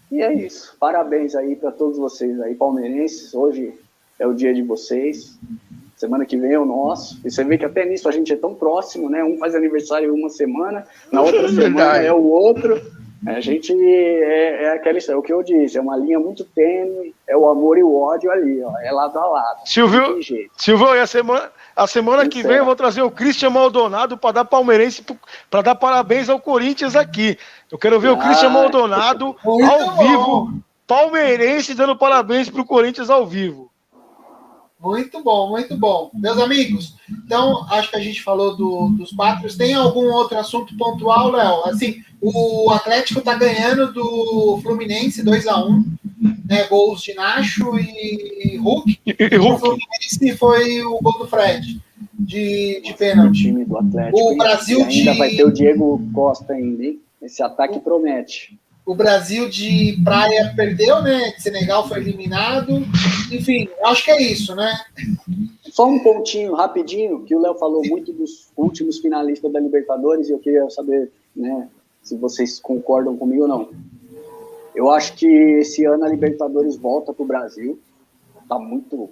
e é isso. Parabéns aí para todos vocês aí, palmeirenses. Hoje é o dia de vocês. Semana que vem é o nosso. E você vê que até nisso a gente é tão próximo, né? Um faz aniversário uma semana, na outra semana é o outro. A gente é o que eu disse, é uma linha muito tênue, é o amor e o ódio ali, ó, é lado a lado. Silvio, e a semana que vem eu vou trazer o Christian Maldonado para dar palmeirense, para dar parabéns ao Corinthians aqui. Eu quero ver o Christian Maldonado ao vivo, palmeirense dando parabéns para o Corinthians ao vivo. Muito bom, muito bom. Meus amigos, então, acho que a gente falou dos Patrios. Tem algum outro assunto pontual, Léo? Assim, o Atlético está ganhando do Fluminense 2-1, né, gols de Nacho e Hulk. O Fluminense foi o gol do Fred, de pênalti. O time do Atlético. O Brasil ainda vai ter o Diego Costa ainda, hein? Esse ataque promete. O Brasil de praia perdeu, né? Senegal foi eliminado. Enfim, acho que é isso, né? Só um pontinho rapidinho, que o Léo falou muito dos últimos finalistas da Libertadores, e eu queria saber, né, se vocês concordam comigo ou não. Eu acho que esse ano a Libertadores volta para o Brasil. Está muito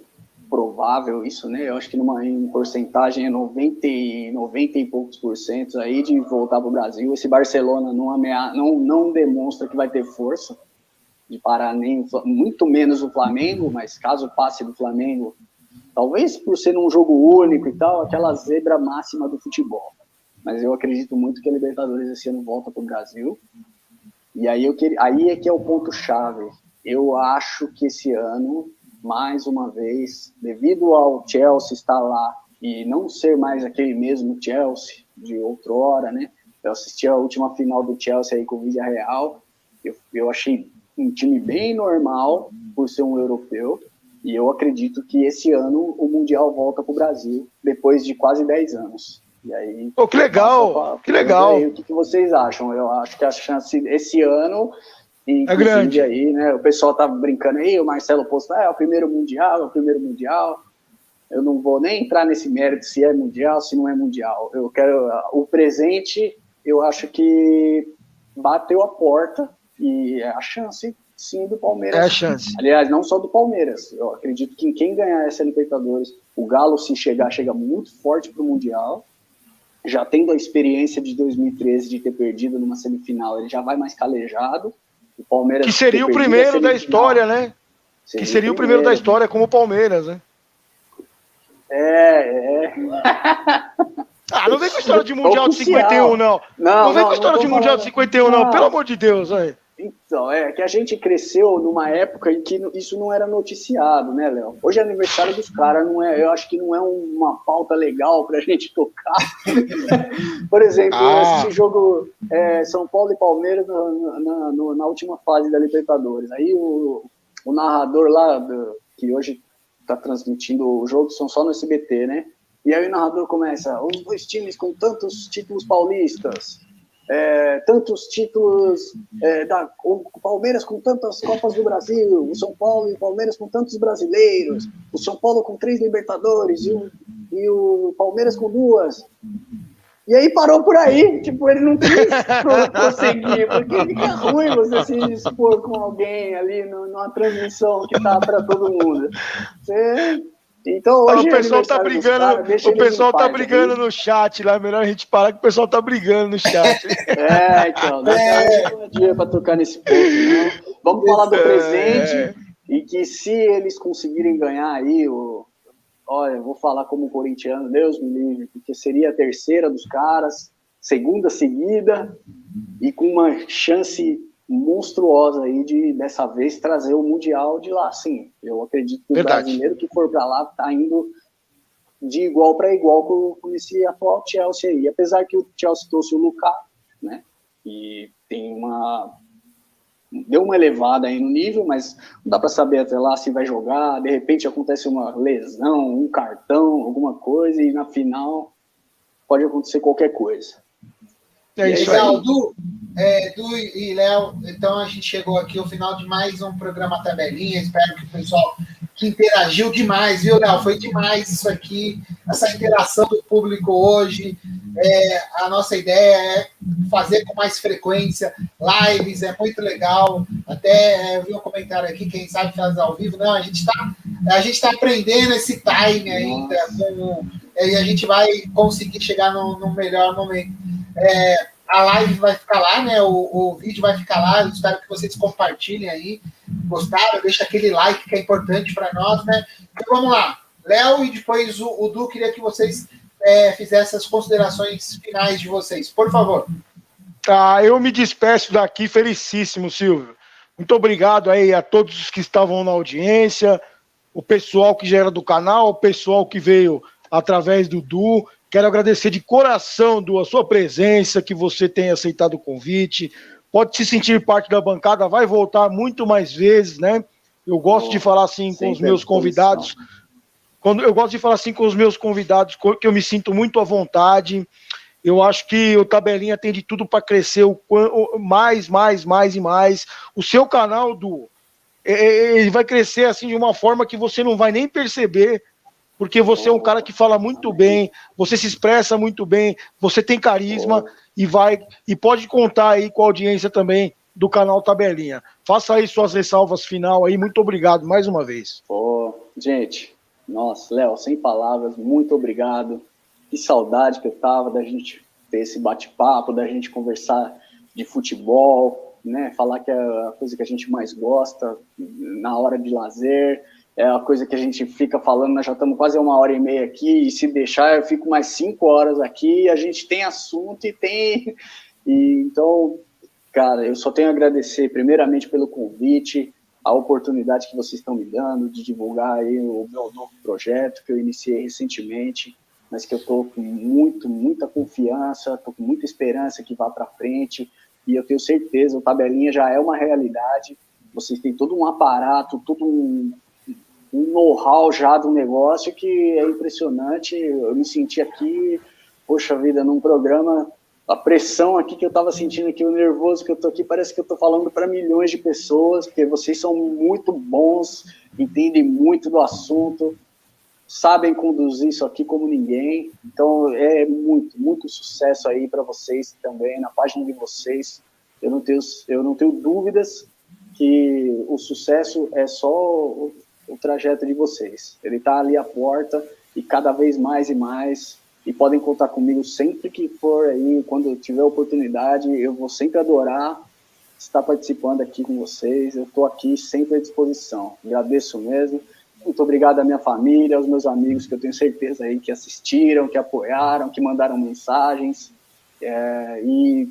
provável isso, né? Eu acho que em porcentagem é 90 e poucos % aí de voltar para o Brasil. Esse Barcelona não demonstra que vai ter força de parar muito menos o Flamengo, mas caso passe do Flamengo, talvez por ser um jogo único e tal, aquela zebra máxima do futebol. Mas eu acredito muito que a Libertadores esse ano volta para o Brasil. E aí é que é o ponto-chave. Eu acho que esse ano, mais uma vez, devido ao Chelsea estar lá e não ser mais aquele mesmo Chelsea de outrora, né? Eu assisti a última final do Chelsea aí com o Villarreal, eu achei um time bem normal por ser um europeu, e eu acredito que esse ano o Mundial volta para o Brasil, depois de quase 10 anos. E aí, que legal, que legal. Aí, o que vocês acham? Eu acho que a chance esse ano, é grande. Aí, né, o pessoal tá brincando aí, o Marcelo postou, é o primeiro Mundial. Eu não vou nem entrar nesse mérito se é Mundial, se não é Mundial. Eu quero o presente, eu acho que bateu a porta e é a chance, sim, do Palmeiras. É a chance. Aliás, não só do Palmeiras. Eu acredito que quem ganhar essa Libertadores, o Galo, se chegar, chega muito forte pro Mundial. Já tendo a experiência de 2013 de ter perdido numa semifinal, ele já vai mais calejado. O Palmeiras que seria o primeiro da história, né? Que seria o primeiro da história como o Palmeiras, né? Não vem com história de Mundial de 51, não. Não vem com história de Mundial de 51, não. Pelo amor de Deus, aí. Então, é que a gente cresceu numa época em que isso não era noticiado, né, Léo? Hoje é aniversário dos caras, eu acho que não é uma pauta legal pra gente tocar. Por exemplo, esse jogo São Paulo e Palmeiras na última fase da Libertadores. Aí o narrador lá, que hoje tá transmitindo o jogo, são só no SBT, né? E aí o narrador começa, os dois times com tantos títulos paulistas, tantos títulos o Palmeiras com tantas Copas do Brasil, o São Paulo e o Palmeiras com tantos brasileiros, o São Paulo com 3 Libertadores e o Palmeiras com 2. E aí parou por aí, tipo, ele não quis prosseguir, porque fica ruim você se expor com alguém ali numa transmissão que tá para todo mundo. Então, hoje o pessoal tá brigando, no chat lá, melhor a gente parar que o pessoal tá brigando no chat. Então, não tem dia para tocar nesse ponto, não. Vamos falar do presente e que se eles conseguirem ganhar aí, olha, eu vou falar como corintiano, Deus me livre, porque seria a terceira dos caras, segunda seguida e com uma chance monstruosa aí de, dessa vez, trazer o Mundial de lá, sim. Eu acredito que o brasileiro que for para lá tá indo de igual para igual com esse atual Chelsea aí. Apesar que o Chelsea trouxe o Lukaku, né? E deu uma elevada aí no nível, mas não dá para saber até lá se vai jogar. De repente acontece uma lesão, um cartão, alguma coisa, e na final pode acontecer qualquer coisa. Legal, Du e Léo, então a gente chegou aqui ao final de mais um programa Tabelinha. Espero que o pessoal que interagiu demais, viu, Léo? Foi demais isso aqui, essa interação do público hoje. A nossa ideia é fazer com mais frequência lives, é muito legal. Até eu vi um comentário aqui, quem sabe faz ao vivo. Não, a gente tá aprendendo esse time ainda, e a gente vai conseguir chegar no melhor momento. A live vai ficar lá, né? O vídeo vai ficar lá. Eu espero que vocês compartilhem aí. Gostaram? Deixa aquele like que é importante para nós, né? Então vamos lá. Léo e depois o Du, queria que vocês fizessem as considerações finais de vocês. Por favor. Eu me despeço daqui felicíssimo, Silvio. Muito obrigado aí a todos os que estavam na audiência, o pessoal que já era do canal, o pessoal que veio através do Du. Quero agradecer de coração, Du, a sua presença, que você tenha aceitado o convite. Pode se sentir parte da bancada, vai voltar muito mais vezes, né? Eu gosto de falar assim com os meus convidados. Eu gosto de falar assim com os meus convidados, que eu me sinto muito à vontade. Eu acho que o Tabelinha tem de tudo para crescer mais e mais. O seu canal, Du, ele vai crescer assim de uma forma que você não vai nem perceber, porque você é um cara que fala muito bem, você se expressa muito bem, você tem carisma e pode contar aí com a audiência também do canal Tabelinha. Faça aí suas ressalvas final aí, muito obrigado mais uma vez. Gente, nossa, Léo, sem palavras, muito obrigado. Que saudade que eu tava da gente ter esse bate-papo, da gente conversar de futebol, né? Falar que é a coisa que a gente mais gosta na hora de lazer. É a coisa que a gente fica falando, nós já estamos quase 1h30 aqui, e se deixar eu fico mais 5 horas aqui, a gente tem assunto então, cara, eu só tenho a agradecer primeiramente pelo convite, a oportunidade que vocês estão me dando de divulgar aí o meu novo projeto que eu iniciei recentemente, mas que eu estou com muita confiança, estou com muita esperança que vá para frente, e eu tenho certeza, o Tabelinha já é uma realidade. vocês têm todo um aparato, todo um know-how já do negócio que é impressionante. Eu me senti aqui, poxa vida, num programa, a pressão aqui que eu estava sentindo aqui, o nervoso que eu tô aqui, parece que eu tô falando para milhões de pessoas, porque vocês são muito bons, entendem muito do assunto, sabem conduzir isso aqui como ninguém. Então é muito sucesso aí para vocês também, na página de vocês. Eu não tenho dúvidas que o sucesso é só o trajeto de vocês. Ele está ali à porta e cada vez mais e mais. E podem contar comigo sempre que for aí, quando eu tiver oportunidade, eu vou sempre adorar estar participando aqui com vocês. Eu estou aqui sempre à disposição. Agradeço mesmo. Muito obrigado à minha família, aos meus amigos, que eu tenho certeza aí que assistiram, que apoiaram, que mandaram mensagens. E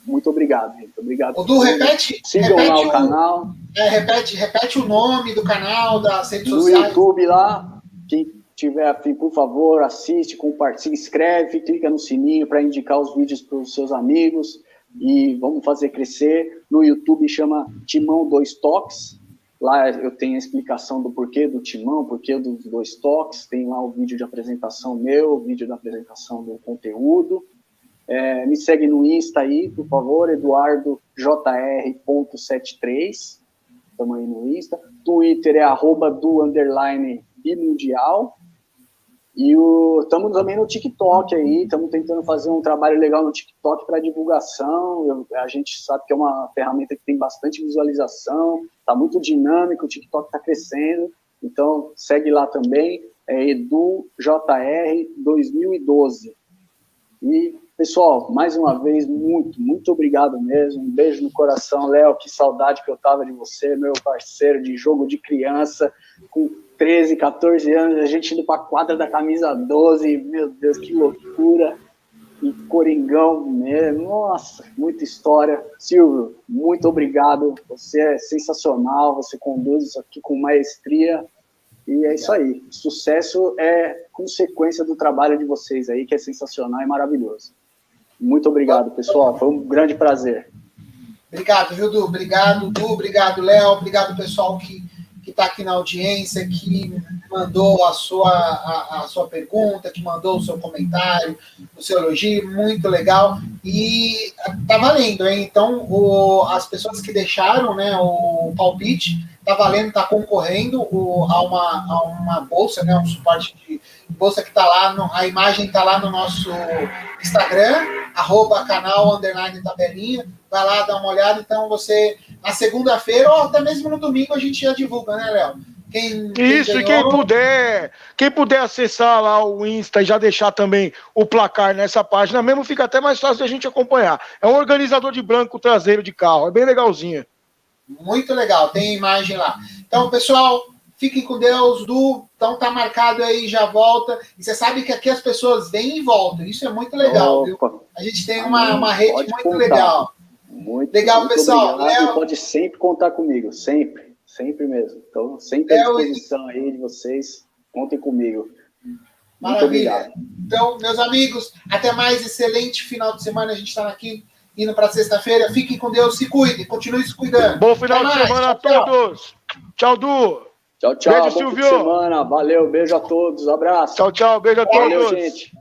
muito obrigado, gente. Obrigado. Du, repete. Sigam lá o canal. Repete o nome do canal, das redes sociais. No YouTube lá, quem tiver afim, por favor, assiste, compartilha, se inscreve, clica no sininho para indicar os vídeos para os seus amigos e vamos fazer crescer. No YouTube chama Timão 2 Toques. Lá eu tenho a explicação do porquê do timão, porquê dos 2 toques. Tem lá o vídeo de apresentação meu, o vídeo da apresentação do conteúdo. Me segue no Insta aí, por favor, eduardojr.73. Estamos aí no Insta. Twitter é @du_bimundial. E estamos também no TikTok aí, estamos tentando fazer um trabalho legal no TikTok para divulgação. A gente sabe que é uma ferramenta que tem bastante visualização, está muito dinâmico, o TikTok está crescendo, então segue lá também, é edujr2012. E, pessoal, mais uma vez, muito obrigado mesmo, um beijo no coração, Léo, que saudade que eu tava de você, meu parceiro de jogo de criança, com 13, 14 anos, a gente indo para a quadra da camisa 12, meu Deus, que loucura, e Coringão mesmo, nossa, muita história. Silvio, muito obrigado, você é sensacional, você conduz isso aqui com maestria, e é isso aí, sucesso é consequência do trabalho de vocês aí, que é sensacional e maravilhoso. Muito obrigado, pessoal, foi um grande prazer. Obrigado, viu, Du? Obrigado, Du, obrigado, Léo, obrigado, pessoal que está aqui na audiência, que mandou a sua pergunta, que mandou o seu comentário, o seu elogio, muito legal. E tá valendo, hein? Então, as pessoas que deixaram, né, o palpite, tá valendo, tá concorrendo a uma bolsa, né, um suporte de bolsa que tá lá, a imagem tá lá no nosso Instagram, @canal_tabelinha, vai lá, dá uma olhada. Então você, na segunda-feira, ou até mesmo no domingo, a gente já divulga, né, Léo? Quem Isso, ganhou... e quem puder acessar lá o Insta e já deixar também o placar nessa página mesmo, fica até mais fácil da gente acompanhar. É um organizador de branco traseiro de carro, é bem legalzinho. Muito legal, tem imagem lá. Então, pessoal, fiquem com Deus, Du, então tá marcado aí, já volta. E você sabe que aqui as pessoas vêm e voltam, isso é muito legal, viu? A gente tem uma rede muito legal. Muito legal, muito pessoal. Léo, pode sempre contar comigo, sempre mesmo. Então, sempre à disposição aí de vocês, contem comigo. Maravilha. Então, meus amigos, até mais, excelente final de semana, a gente está aqui indo para sexta-feira. Fiquem com Deus, se cuidem, continuem se cuidando. Bom final de semana a todos. Tchau, Du. Tchau. Beijo, Bom Silvio. fim de semana. Valeu, beijo a todos. Abraço. Tchau, beijo a todos. Valeu, gente.